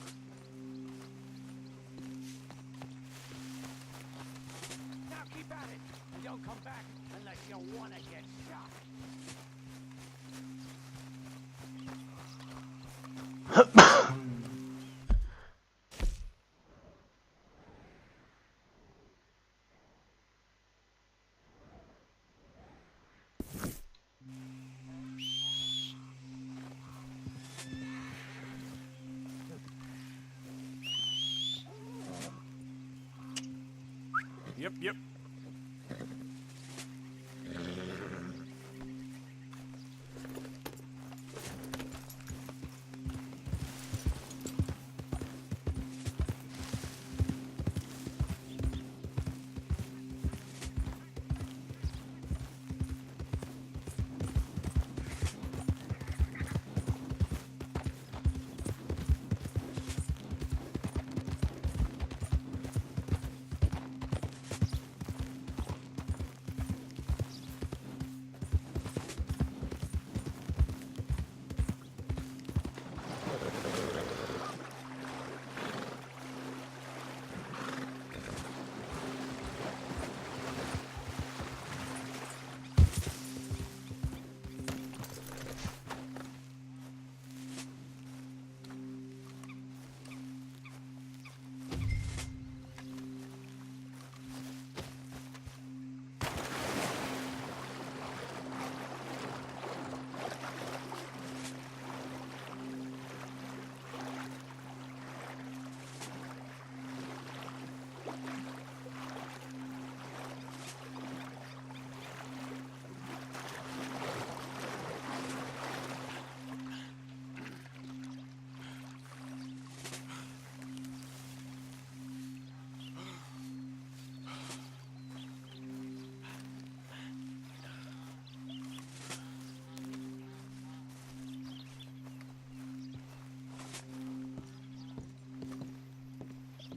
Now keep at it, and don't come back unless you want to get shot. Yep.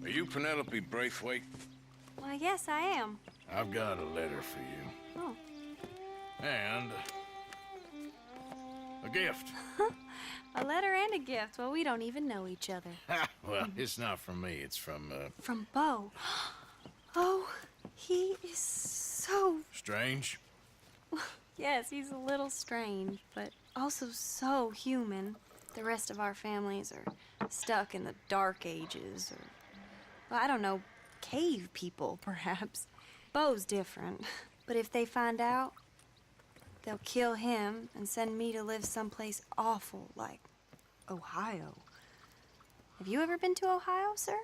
Are you Penelope Braithwaite? Why, yes, I am. I've got a letter for you. Oh. And a gift. A letter and a gift. Well, we don't even know each other. Well, it's not from me. It's from, From Bo. Oh, he is so... Strange? Yes, he's a little strange, but also so human. The rest of our families are stuck in the Dark Ages, or, well, I don't know, cave people, perhaps. Bo's different, but if they find out, they'll kill him and send me to live someplace awful like Ohio. Have you ever been to Ohio, sir?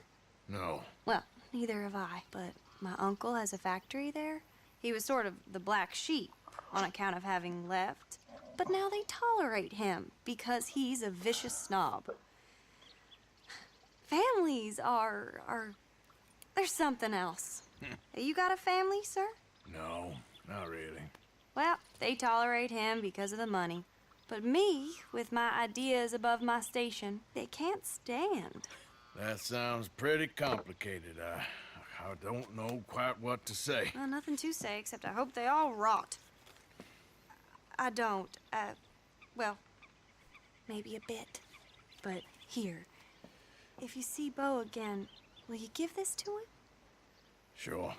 No. Well, neither have I, but my uncle has a factory there. He was sort of the black sheep on account of having left, but now they tolerate him because he's a vicious snob. Families are there's something else. You got a family, sir? No, not really. Well, they tolerate him because of the money. But me, with my ideas above my station, they can't stand. That sounds pretty complicated. I don't know quite what to say. Well, nothing to say, except I hope they all rot. I don't. Well, maybe a bit. But here, if you see Bo again, will you give this to him? Sure.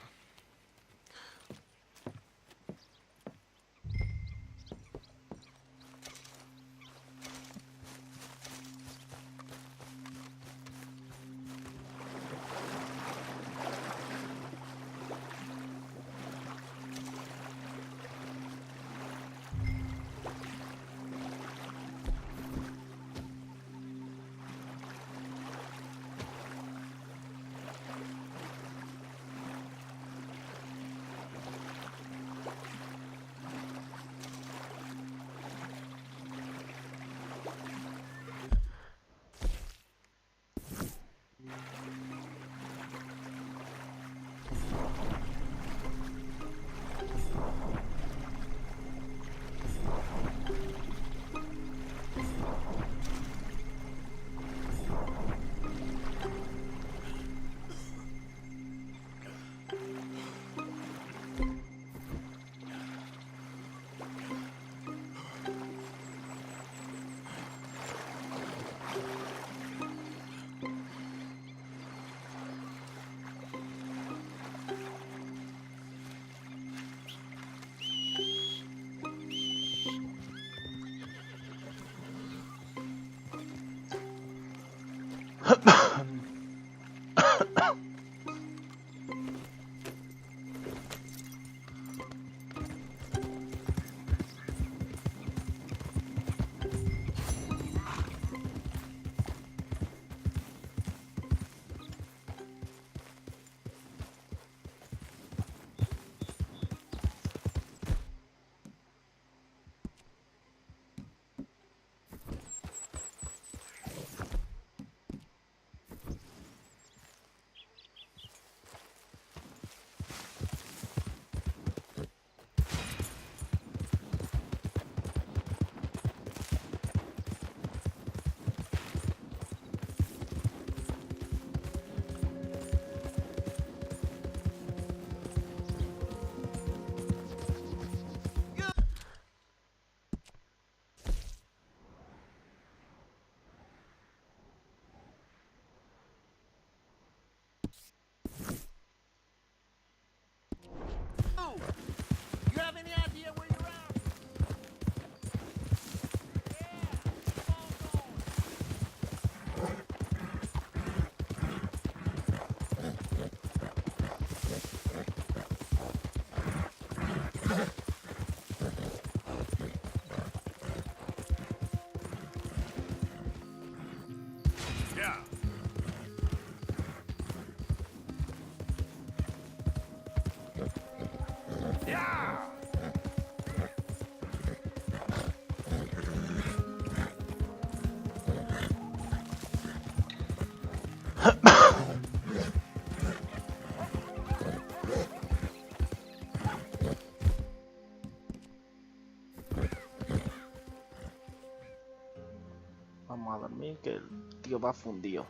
You have any idea where you're at? Yeah. Yeah. Vamos a dormir que el tío va fundido.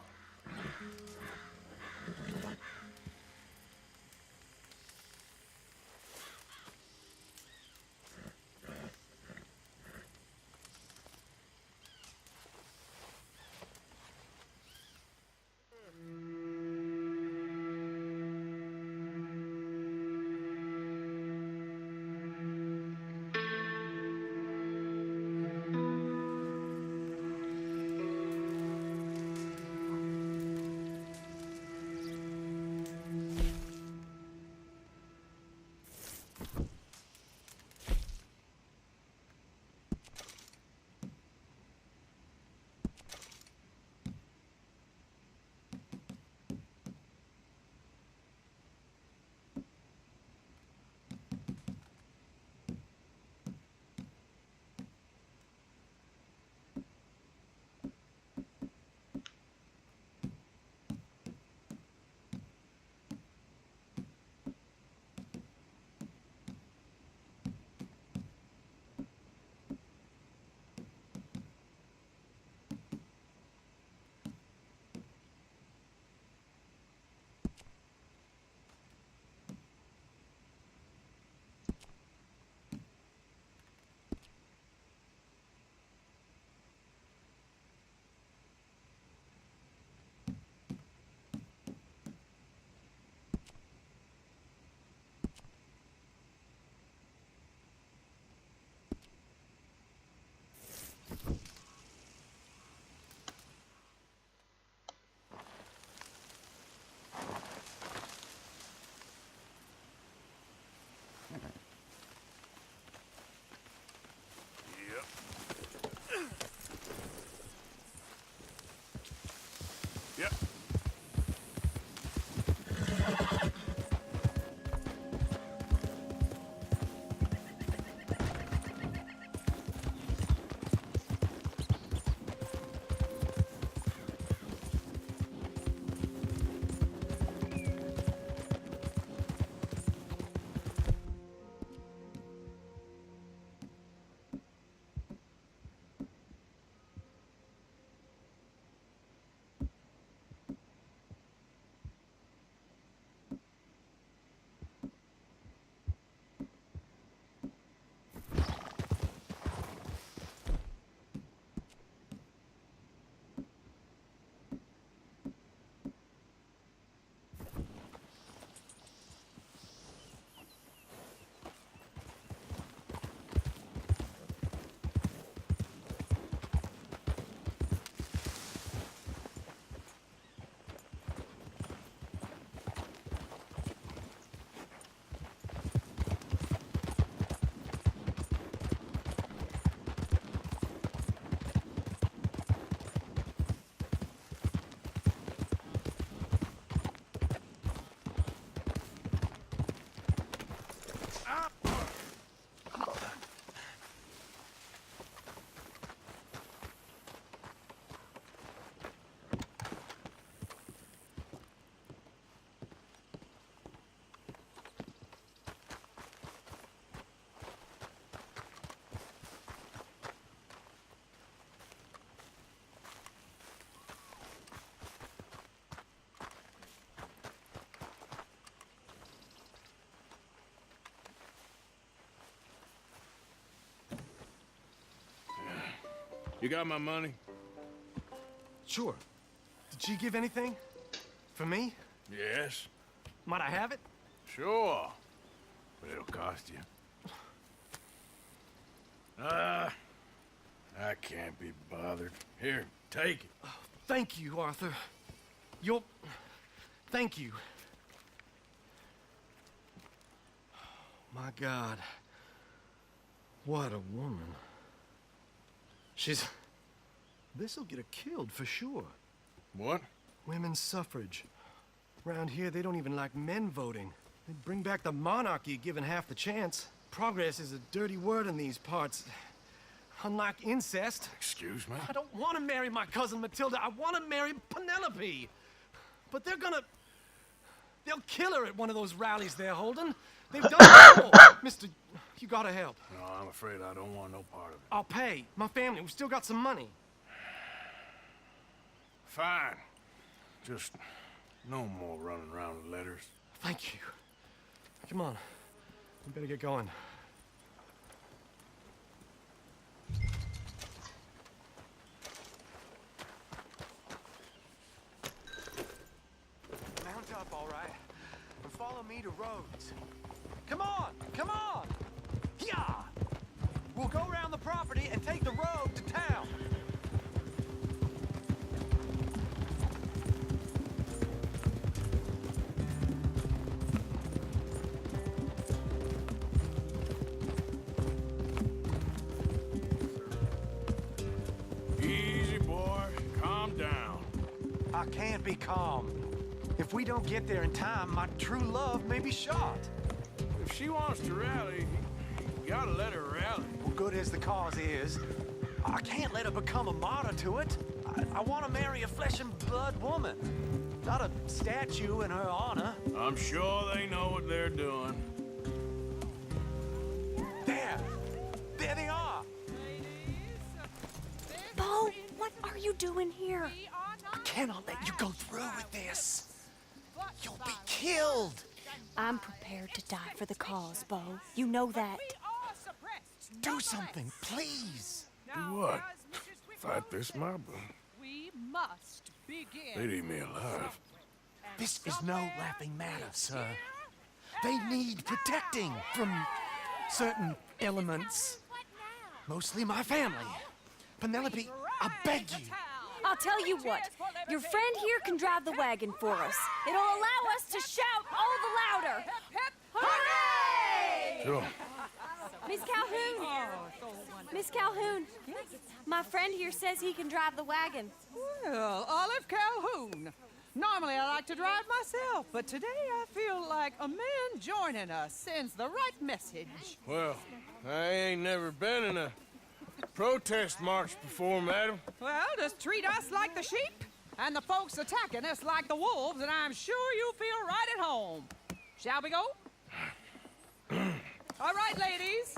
You got my money? Sure. Did she give anything? For me? Yes. Might I have it? Sure. But it'll cost you. I can't be bothered. Here, take it. Oh, thank you, Arthur. You'll... Thank you. My God. What a woman. She's... This'll get her killed for sure. What? Women's suffrage. Around here, they don't even like men voting. They'd bring back the monarchy given half the chance. Progress is a dirty word in these parts. Unlike incest. Excuse me? I don't want to marry my cousin Matilda. I want to marry Penelope. But they're gonna... They'll kill her at one of those rallies they're holding. They've done it before. Mister, you gotta help. No, I'm afraid I don't want no part of it. I'll pay. My family, we've still got some money. Fine. Just no more running around with letters. Thank you. Come on. We better get going. Mount up, all right, and follow me to Rhodes. Come on! Come on! Yeah! We'll go around the property and take the road to town. Easy, boy. Calm down. I can't be calm. If we don't get there in time, my true love may be shot. If she wants to rally, you gotta let her rally. Well, good as the cause is, I can't let her become a martyr to it. I want to marry a flesh and blood woman, not a statue in her honor. I'm sure they know what they're doing. There! There they are! Bo, what are you doing here? I cannot let you go through with this. You'll be killed. I'm prepared to die for the cause, Bo. You know that. Do something, please. Do what? Fight this mob? We must begin. They'd eat me alive. This is no laughing matter, sir. They need protecting from certain elements. Mostly my family. Penelope, I beg you. I'll tell you what. Your friend here can drive the wagon for us. It'll allow us to shout all the louder. Hooray! Sure. Miss Calhoun! Miss Calhoun, my friend here says he can drive the wagon. Well, Olive Calhoun. Normally I like to drive myself, but today I feel like a man joining us sends the right message. Well, I ain't never been in a protest march before, madam. Well, just treat us like the sheep, and the folks attacking us like the wolves, and I'm sure you feel right at home. Shall we go? All right, ladies.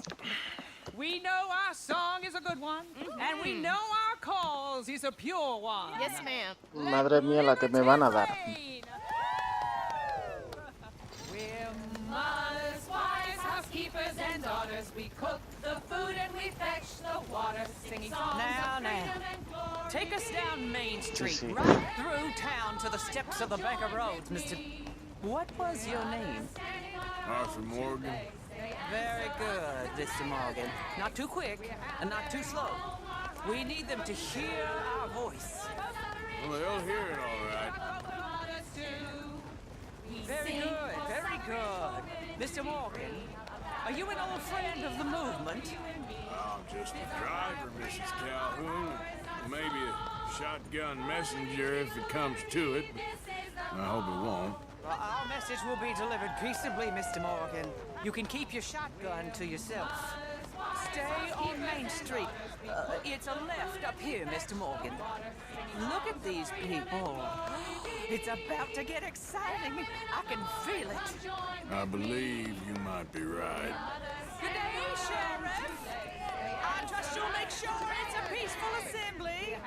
We know our song is a good one, and we know our cause is a pure one. Yes, ma'am. Madre mía, la que me van a dar. We're mothers, wives, housekeepers, and daughters. We cook the food and we fetch the water, singing songs of freedom and glory. Take us down Main Street, see. right through town to the steps of the Becker Roads, Mr. What was your name? Arthur Morgan. Very good, Mr. Morgan. Not too quick and not too slow. We need them to hear our voice. Well, they'll hear it all right. Very good, very good. Mr. Morgan, are you an old friend of the movement? I'm just a driver, Mrs. Calhoun. Maybe a shotgun messenger if it comes to it, but I hope it won't. Well, our message will be delivered peaceably, Mr. Morgan. You can keep your shotgun to yourself. Stay on Main Street. It's a left up here, Mr. Morgan. Look at these people. It's about to get exciting. I can feel it. I believe you might be right. Good day, Sheriff. I trust you'll make sure it's a peaceful assembly.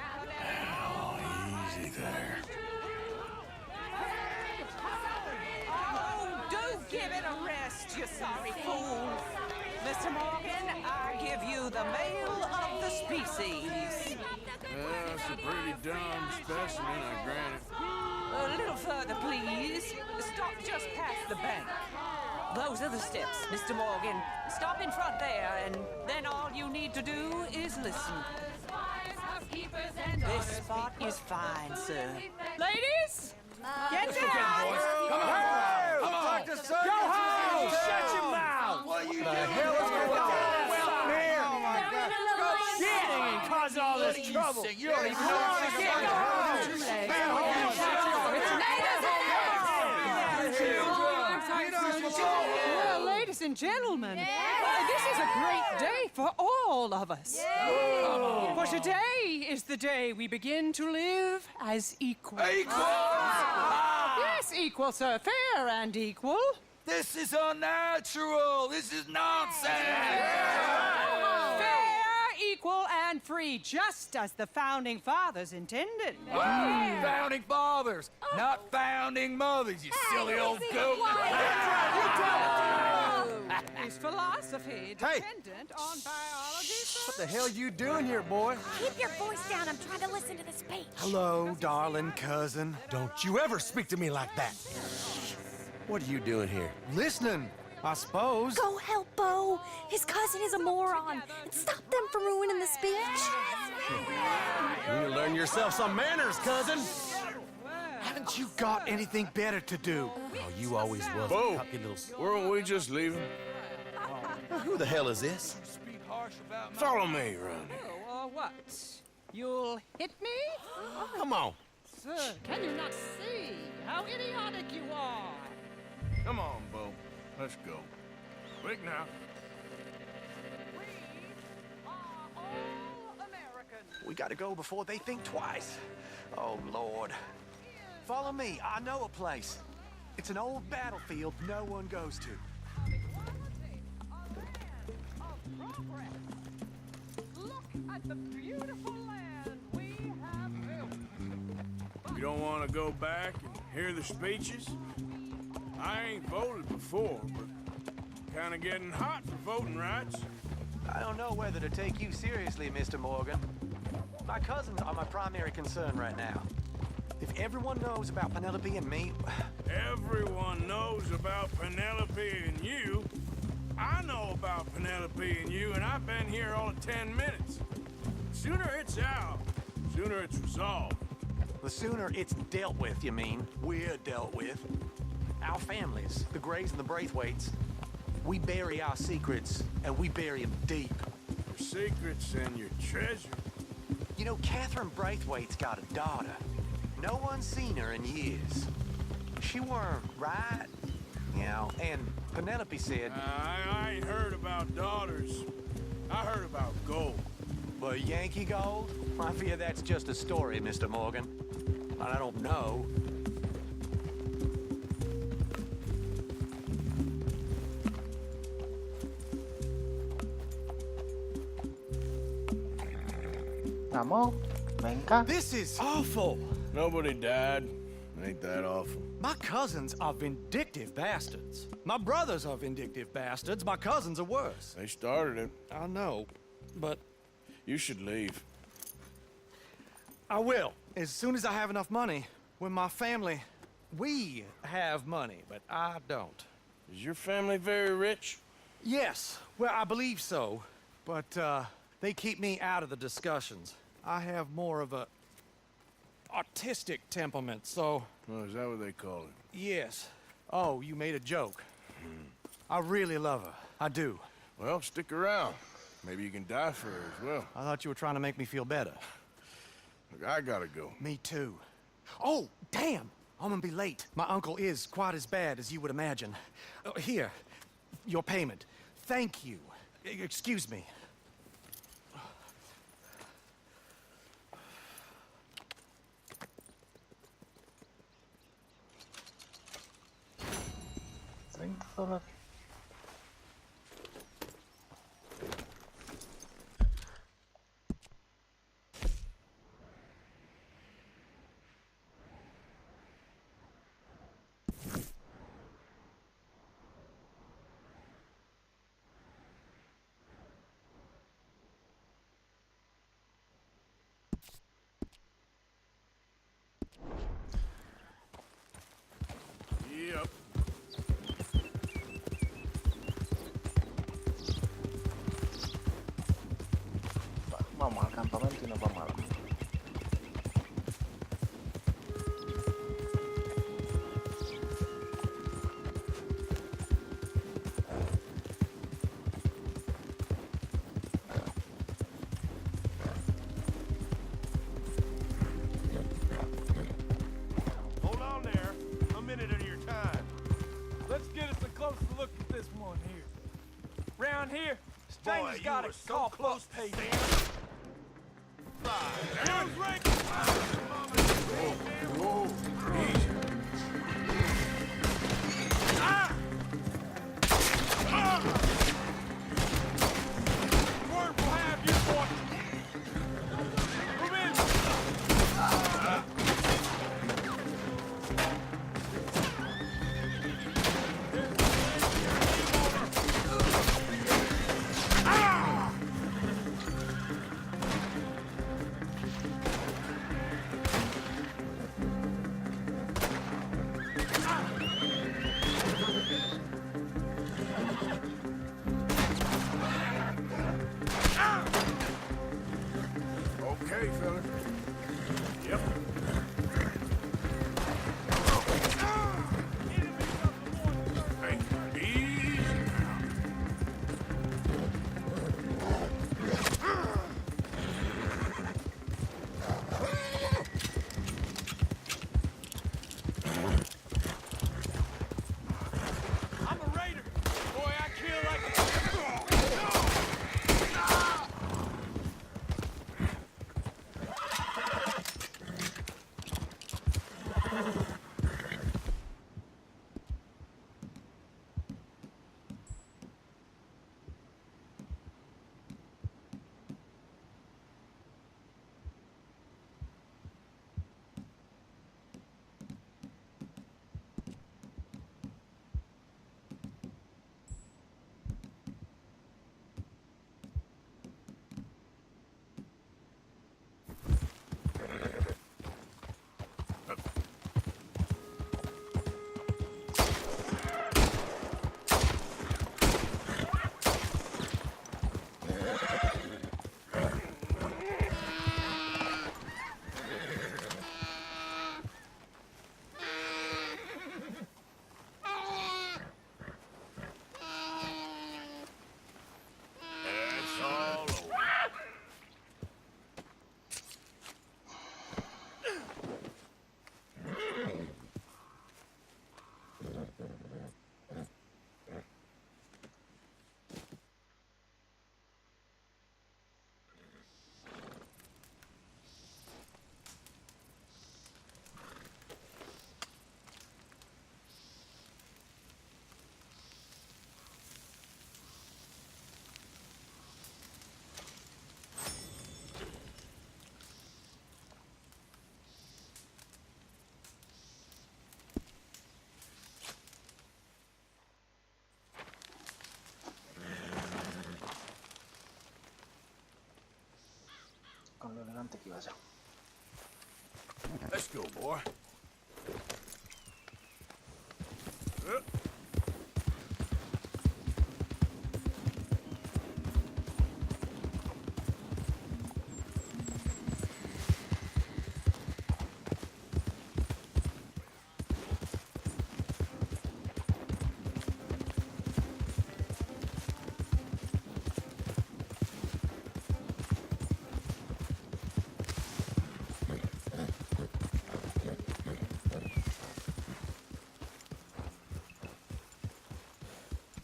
Oh, easy there. Oh, do give it a rest, you sorry fool. Mr. Morgan, I give you the male of the species. done specimen, I grant it. A little further, please. Stop just past the bank. Those are the steps, Mr. Morgan. Stop in front there, and then all you need to do is listen. This spot is fine, sir. Ladies, get down! Come on! Come on! Go home! Shut your mouth! What are you doing? The hell is going on? Well, here! Oh my God! Go shitting and causing all this trouble! You don't even know what you're getting. Go Well, ladies and gentlemen, this is a great day for all of us. For today is the day we begin to live as equals. Yes, equal, sir. Fair and equal. This is unnatural. This is nonsense. Fair, equal, and free, just as the Founding Fathers intended. Founding fathers, not founding mothers, you silly old goat. Is philosophy dependent on biology, sir? What the hell you doing here, boy? Keep your voice down. I'm trying to listen to the speech. Hello, darling cousin. Don't you ever speak to me like that. What are you doing here? Listening, I suppose. Go help Bo. His cousin is a moron. And stop them from ruining the speech. You need to learn yourself some manners, cousin. Haven't you got anything better to do? Oh, you always was Bo, a puppy little... weren't we just leaving? Who the hell is this? Follow me around here. Oh, what? You'll hit me? Come on. Sir, can you not see how idiotic you are? Come on, Bo. Let's go. Quick now. We gotta go before they think twice. Oh, Lord. Follow me. I know a place. It's an old battlefield no one goes to. Look at the beautiful land we have built. You don't want to go back and hear the speeches? I ain't voted before, but kind of getting hot for voting rights. I don't know whether to take you seriously, Mr. Morgan. My cousins are my primary concern right now. If everyone knows about Penelope and me... Everyone knows about Penelope and you. I know about Penelope and you, and I've been here all of 10 minutes. Sooner it's out, sooner it's resolved. The sooner it's dealt with, you mean? We're dealt with. Our families, the Grays and the Braithwaites, we bury our secrets, and we bury them deep. Your secrets and your treasure. You know, Catherine Braithwaite's got a daughter. No one's seen her in years. She weren't right, you know, and Penelope said... I ain't heard about daughters. I heard about gold. But Yankee gold? I fear that's just a story, Mr. Morgan. And I don't know. Amor, venga. This is awful. Nobody died. Ain't that awful? My cousins are vindictive bastards. My brothers are vindictive bastards. My cousins are worse. They started it. I know, but... You should leave. I will, as soon as I have enough money. When my family... We have money, but I don't. Is your family very rich? Yes, well, I believe so. But, they keep me out of the discussions. I have more of a... artistic temperament, so... Oh, is that what they call it? Yes. Oh, you made a joke. I really love her. I do. Well, stick around. Maybe you can die for her as well. I thought you were trying to make me feel better. Look, I gotta go. Me too. Oh, damn! I'm gonna be late. My uncle is quite as bad as you would imagine. Here, your payment. Thank you. Excuse me. $30. y nos vamos a la mina. Hold on there. A minute of your time. Let's get us a closer look at this one here. Round here, strangers Boy, got you a were so cough close up to page. standing. Here's Rick. Whoa, easy. Word will have you, boy. Move in. Okay, fella. Yep. Hey, easy now. I'm a raider. Boy, I kill like a... That's all over. Con lo elegante que iba ya. Let's go, boy.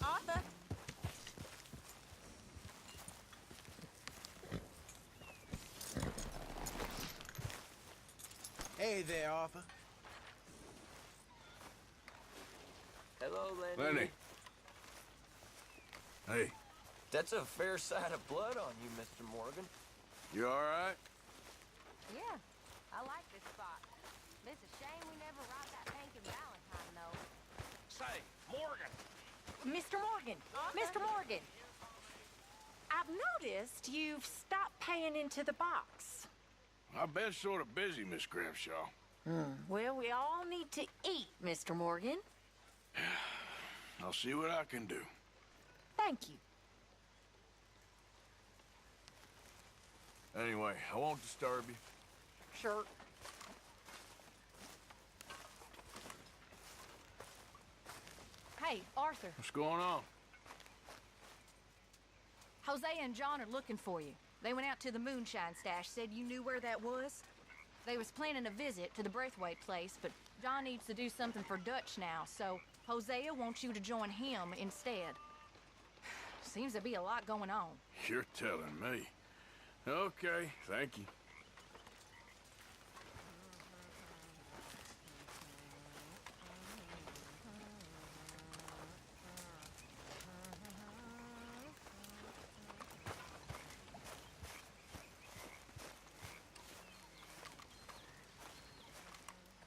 Arthur? Hey there, Arthur. Hello, Lenny. Lenny. Hey, That's a fair sight of blood on you, Mr. Morgan. you all right? Yeah, I like this spot. It's a shame we never robbed that bank in Valentine, though. Say, Morgan. Mr. Morgan! Mr. Morgan! I've noticed you've stopped paying into the box. I've been sort of busy, Miss Grimshaw. Well, we all need to eat, Mr. Morgan. I'll see what I can do. Thank you. Anyway, I won't disturb you. Sure. Hey, Arthur. What's going on? Jose and John are looking for you. They went out to the moonshine stash, said you knew where that was. They was planning a visit to the Braithwaite place, but John needs to do something for Dutch now, so Hosea wants you to join him instead. Seems to be a lot going on. You're telling me. Okay, thank you.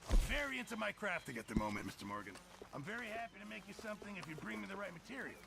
I'm very into my crafting at the moment, Mr. Morgan. I'm very happy to make you something if you bring me the right materials.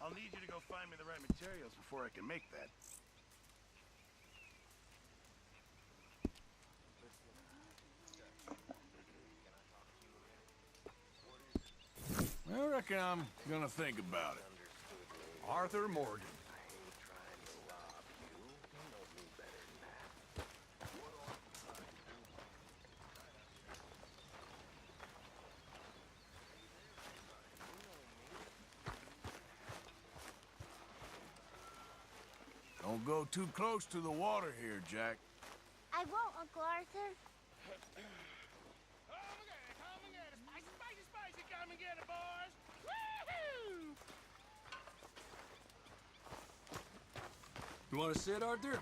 I'll need you to go find me the right materials before I can make that. I reckon I'm gonna think about it. Arthur Morgan. Don't go too close to the water here, Jack. I won't, Uncle Arthur. Come and get it, boys! Woohoo! You want to sit, Arthur?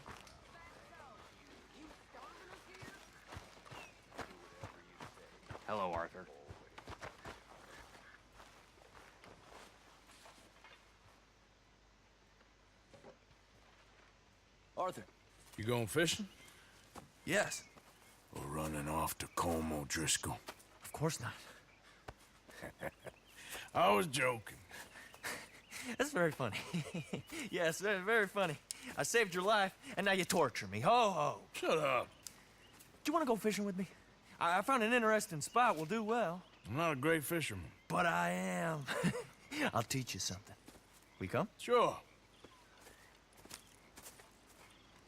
Hello, Arthur. Arthur. You going fishing? Yes. Or running off to Colm O'Driscoll? Of course not. I was joking. That's very funny. Yes, very funny. I saved your life, and now you torture me. Ho, ho. Shut up. Do you want to go fishing with me? I found an interesting spot. We'll do well. I'm not a great fisherman. But I am. I'll teach you something. We come? Sure.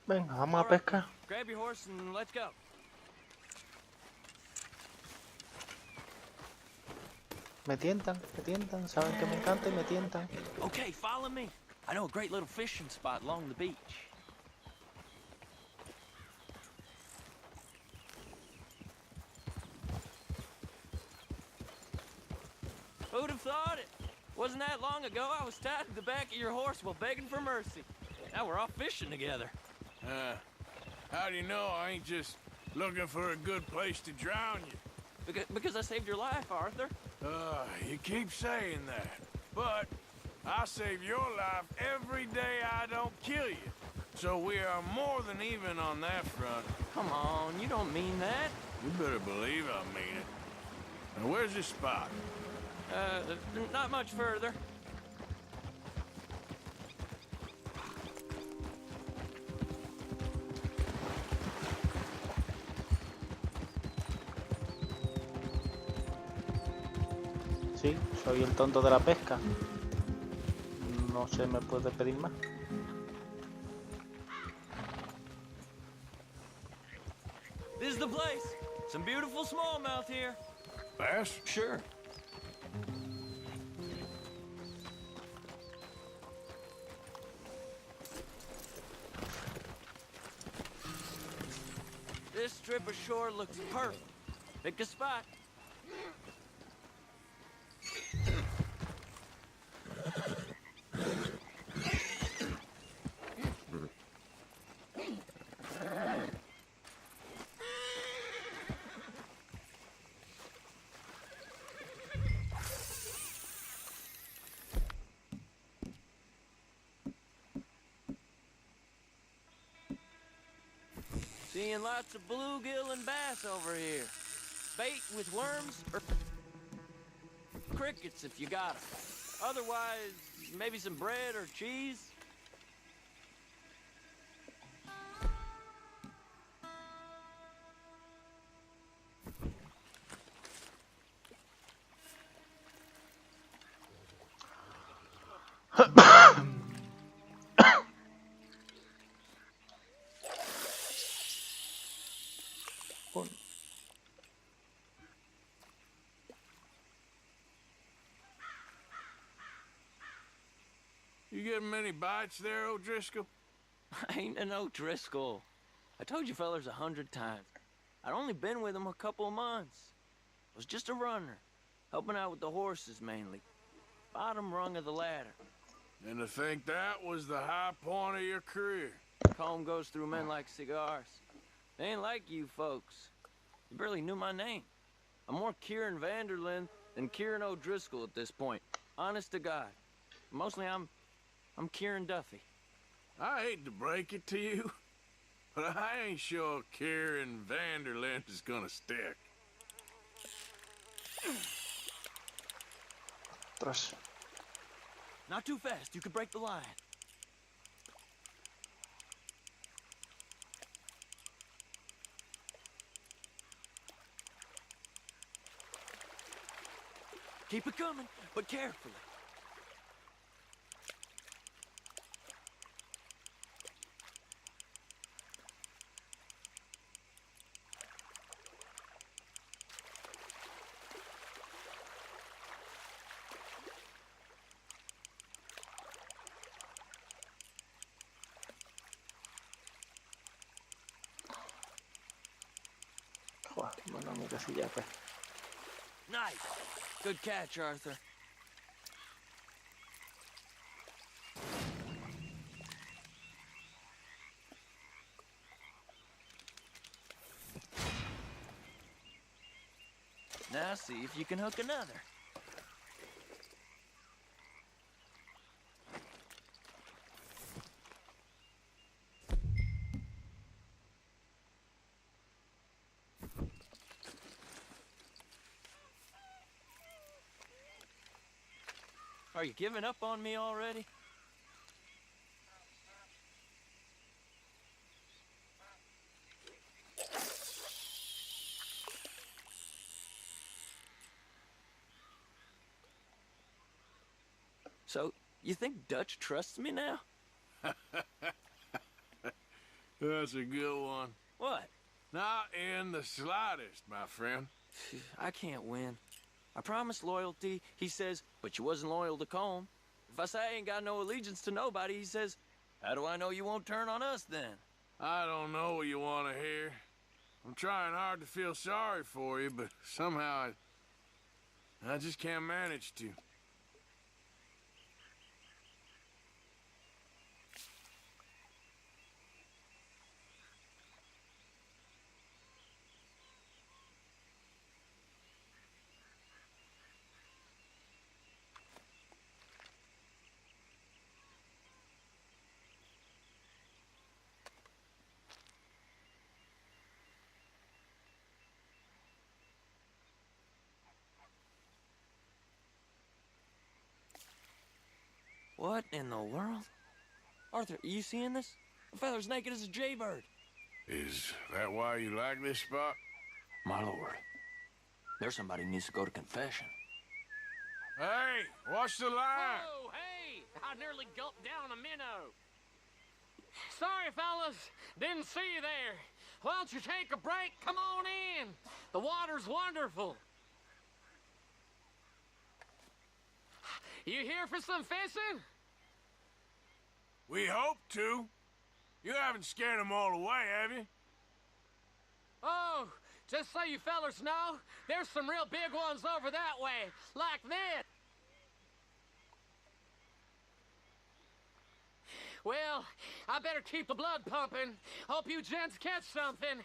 Venga, vamos a pescar. Grab your horse and let's go. Me tientan, saben que me encanta y me tientan. Okay, follow me. I know a great little fishing spot along the beach. Who'd have thought it? Wasn't that long ago I was tied to the back of your horse while begging for mercy. Now we're off fishing together. How do you know I ain't just looking for a good place to drown you? Because I saved your life, Arthur. You keep saying that. But I save your life every day I don't kill you. So we are more than even on that front. Come on, you don't mean that. You better believe I mean it. Now where's this spot? Not much further. Sí, soy el tonto de la pesca. No se me puede pedir más. This is the place. Some beautiful smallmouth here. Bass? Sure. This strip of shore looks perfect. Pick a spot. Seeing lots of bluegill and bass over here. Bait with worms or crickets if you got 'em. Otherwise, maybe some bread or cheese. You getting many bites there, O'Driscoll? I ain't an O'Driscoll. I told you fellers 100 times. I'd only been with him a couple of months. I was just a runner, helping out with the horses mainly. Bottom rung of the ladder. And to think that was the high point of your career. Comb goes through men like cigars. They ain't like you folks. You barely knew my name. I'm more Kieran Vanderlyn than Kieran O'Driscoll at this point. Honest to God. Mostly I'm Kieran Duffy. I hate to break it to you, but I ain't sure Kieran Vanderlyn is gonna stick. Trust. Not too fast, you could break the line. Keep it coming, but carefully. Bueno, mi casilla pues. Nice. Good catch, Arthur. Now see if you can hook another. Are you giving up on me already? So, you think Dutch trusts me now? That's a good one. What? Not in the slightest, my friend. I can't win. I promised loyalty, he says, but you wasn't loyal to Combe. If I say I ain't got no allegiance to nobody, he says, how do I know you won't turn on us then? I don't know what you want to hear. I'm trying hard to feel sorry for you, but somehow I just can't manage to. What in the world? Arthur, are you seeing this? The feather's naked as a jaybird. Is that why you like this spot? My lord, there's somebody who needs to go to confession. Hey, watch the line! Whoa, hey! I nearly gulped down a minnow. Sorry, fellas. Didn't see you there. Why don't you take a break? Come on in. The water's wonderful. You here for some fishing? We hope to. You haven't scared them all away, have you? Oh, just so you fellers know, there's some real big ones over that way, like this. Well, I better keep the blood pumping. Hope you gents catch something.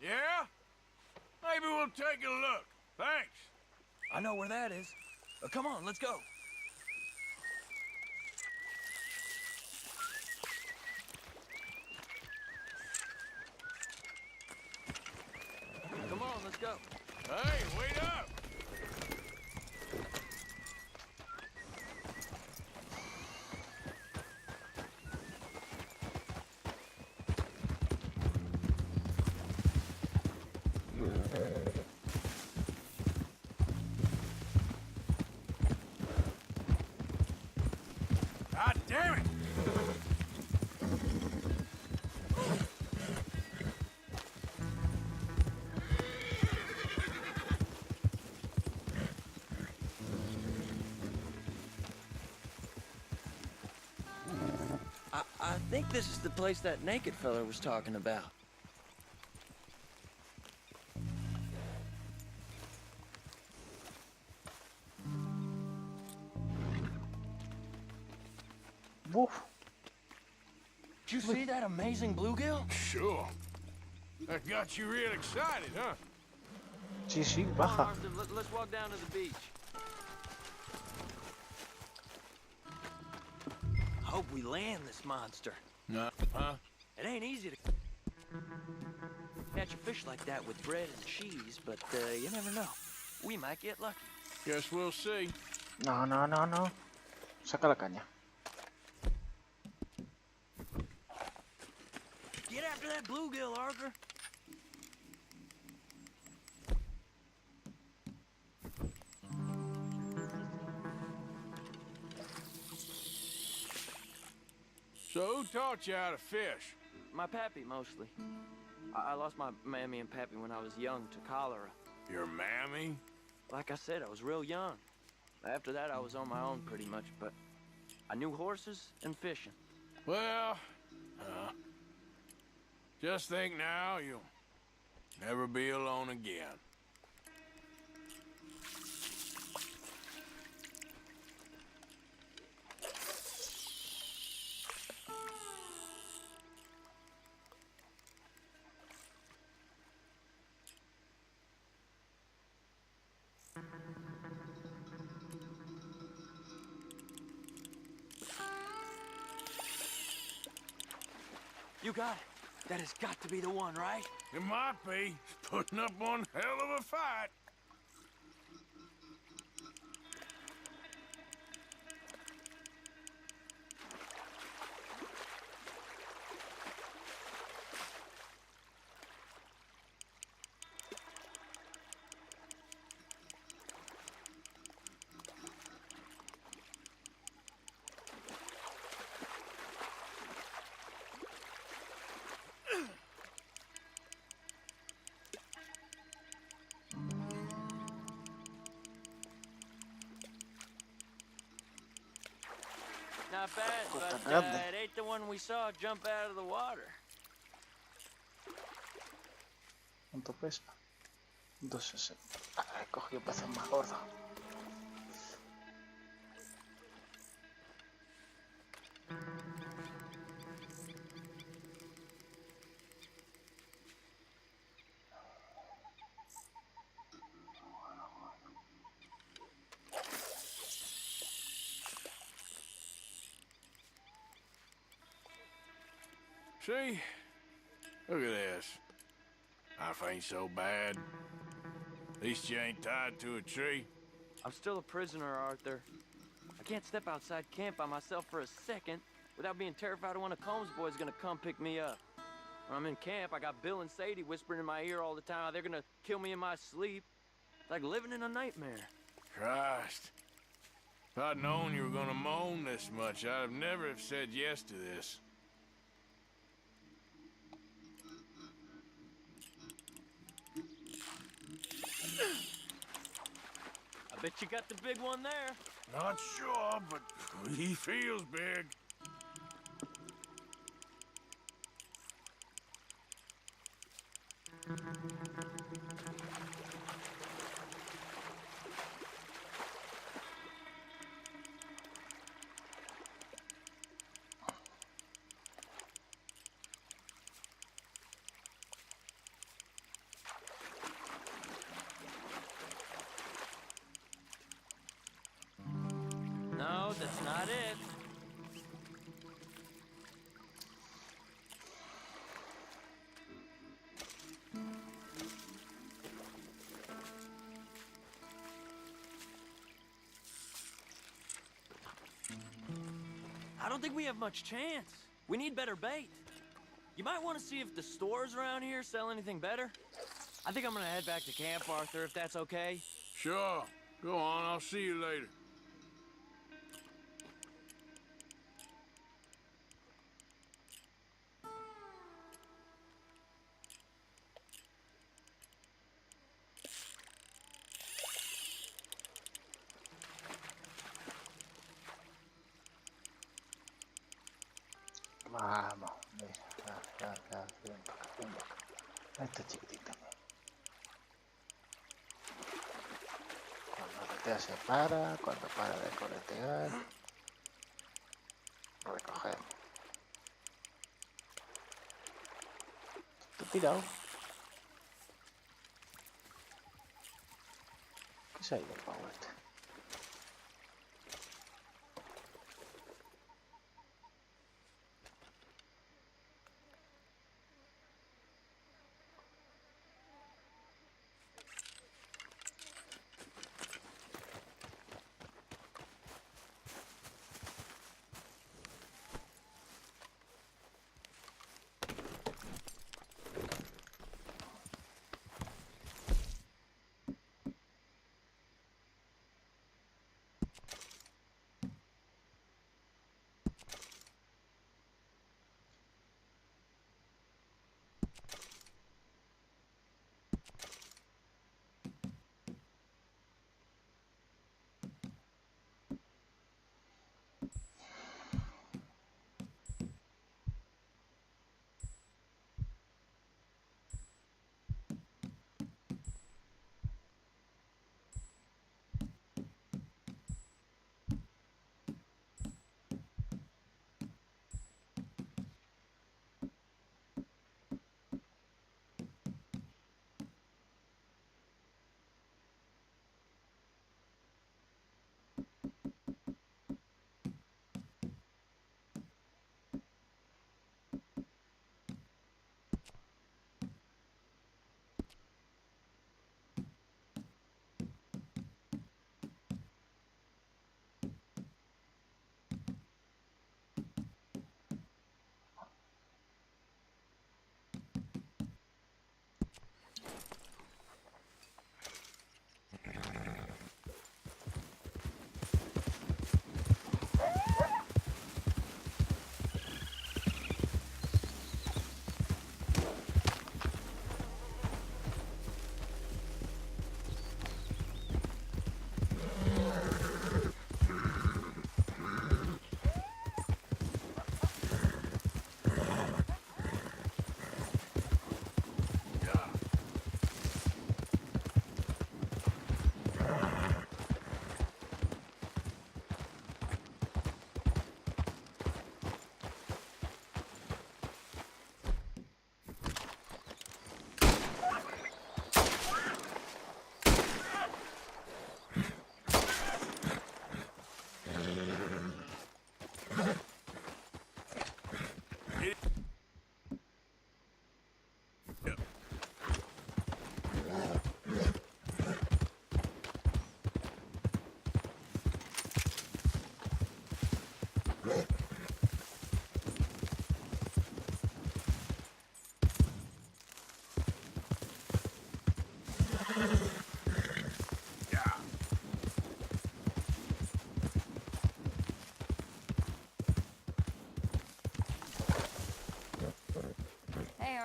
Yeah? Maybe we'll take a look. Thanks. I know where that is. Come on, let's go. Come on, let's go. Hey, wait up! God damn it! I think this is the place that naked fella was talking about. Woof. Did you see that amazing bluegill? Sure. That got you real excited, huh? Sí, sí, Come on, baja. Arthur, let's walk down to the beach. I hope we land this monster. No, huh? It ain't easy to catch a fish like that with bread and cheese, but you never know. We might get lucky. Guess we'll see. No, no, no, no. Saca la caña. Get after that bluegill, Arthur. So who taught you how to fish? My pappy, mostly. I lost my mammy and pappy when I was young to cholera. Your mammy? Like I said, I was real young. After that, I was on my own pretty much, but I knew horses and fishing. Well, just think now you'll never be alone again. You got it. That has got to be the one, right? It might be. It's putting up one hell of a fight. Not bad, but it ain't the one we saw jump out of the water. ¿Cuánto pesa? 260. Ah, he cogido peces más gordos. See? Look at this. Life ain't so bad. At least you ain't tied to a tree. I'm still a prisoner, Arthur. I can't step outside camp by myself for a second without being terrified of one of Combs' boys gonna come pick me up. When I'm in camp, I got Bill and Sadie whispering in my ear all the time how they're gonna kill me in my sleep. It's like living in a nightmare. Christ. If I'd known you were gonna moan this much, I'd have never have said yes to this. I bet you got the big one there. Not sure, but he feels big. Not it. I don't think we have much chance. We need better bait. You might want to see if the stores around here sell anything better. I think I'm gonna head back to camp, Arthur, if that's okay. Sure. Go on, I'll see you later. Vamos, mira, ya, ven para acá, ven para acá. Esta chiquitita. Cuando corretea se para, cuando para de corretear, recogemos. Está tirado. ¿Qué se ha ido el pavo este?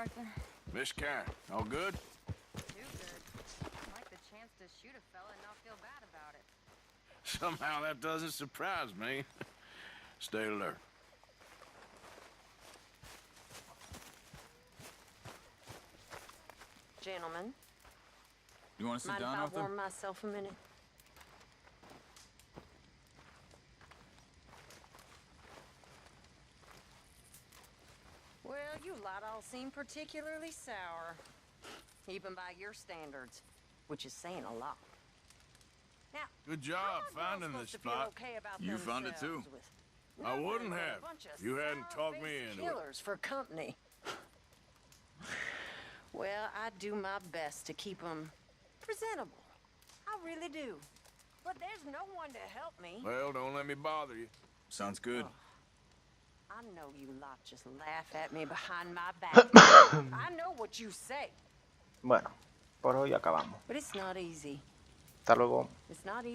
Arthur. Miss Karen, all good? Too good. I'd like the chance to shoot a fella and not feel bad about it. Somehow that doesn't surprise me. Stay alert. Gentlemen. You want to sit Mind down, if I Arthur? warm myself a minute? Well, you lot all seem particularly sour. Even by your standards, which is saying a lot. Good job finding this spot. You found it too. I wouldn't have if you hadn't talked me into it. Killers for company. Well, I do my best to keep them presentable. I really do. But there's no one to help me. Well, don't let me bother you. Sounds good. I know you lot just laugh at me behind my back. I know what you say. Bueno, por hoy acabamos. But it's not easy. Hasta luego. It's not easy.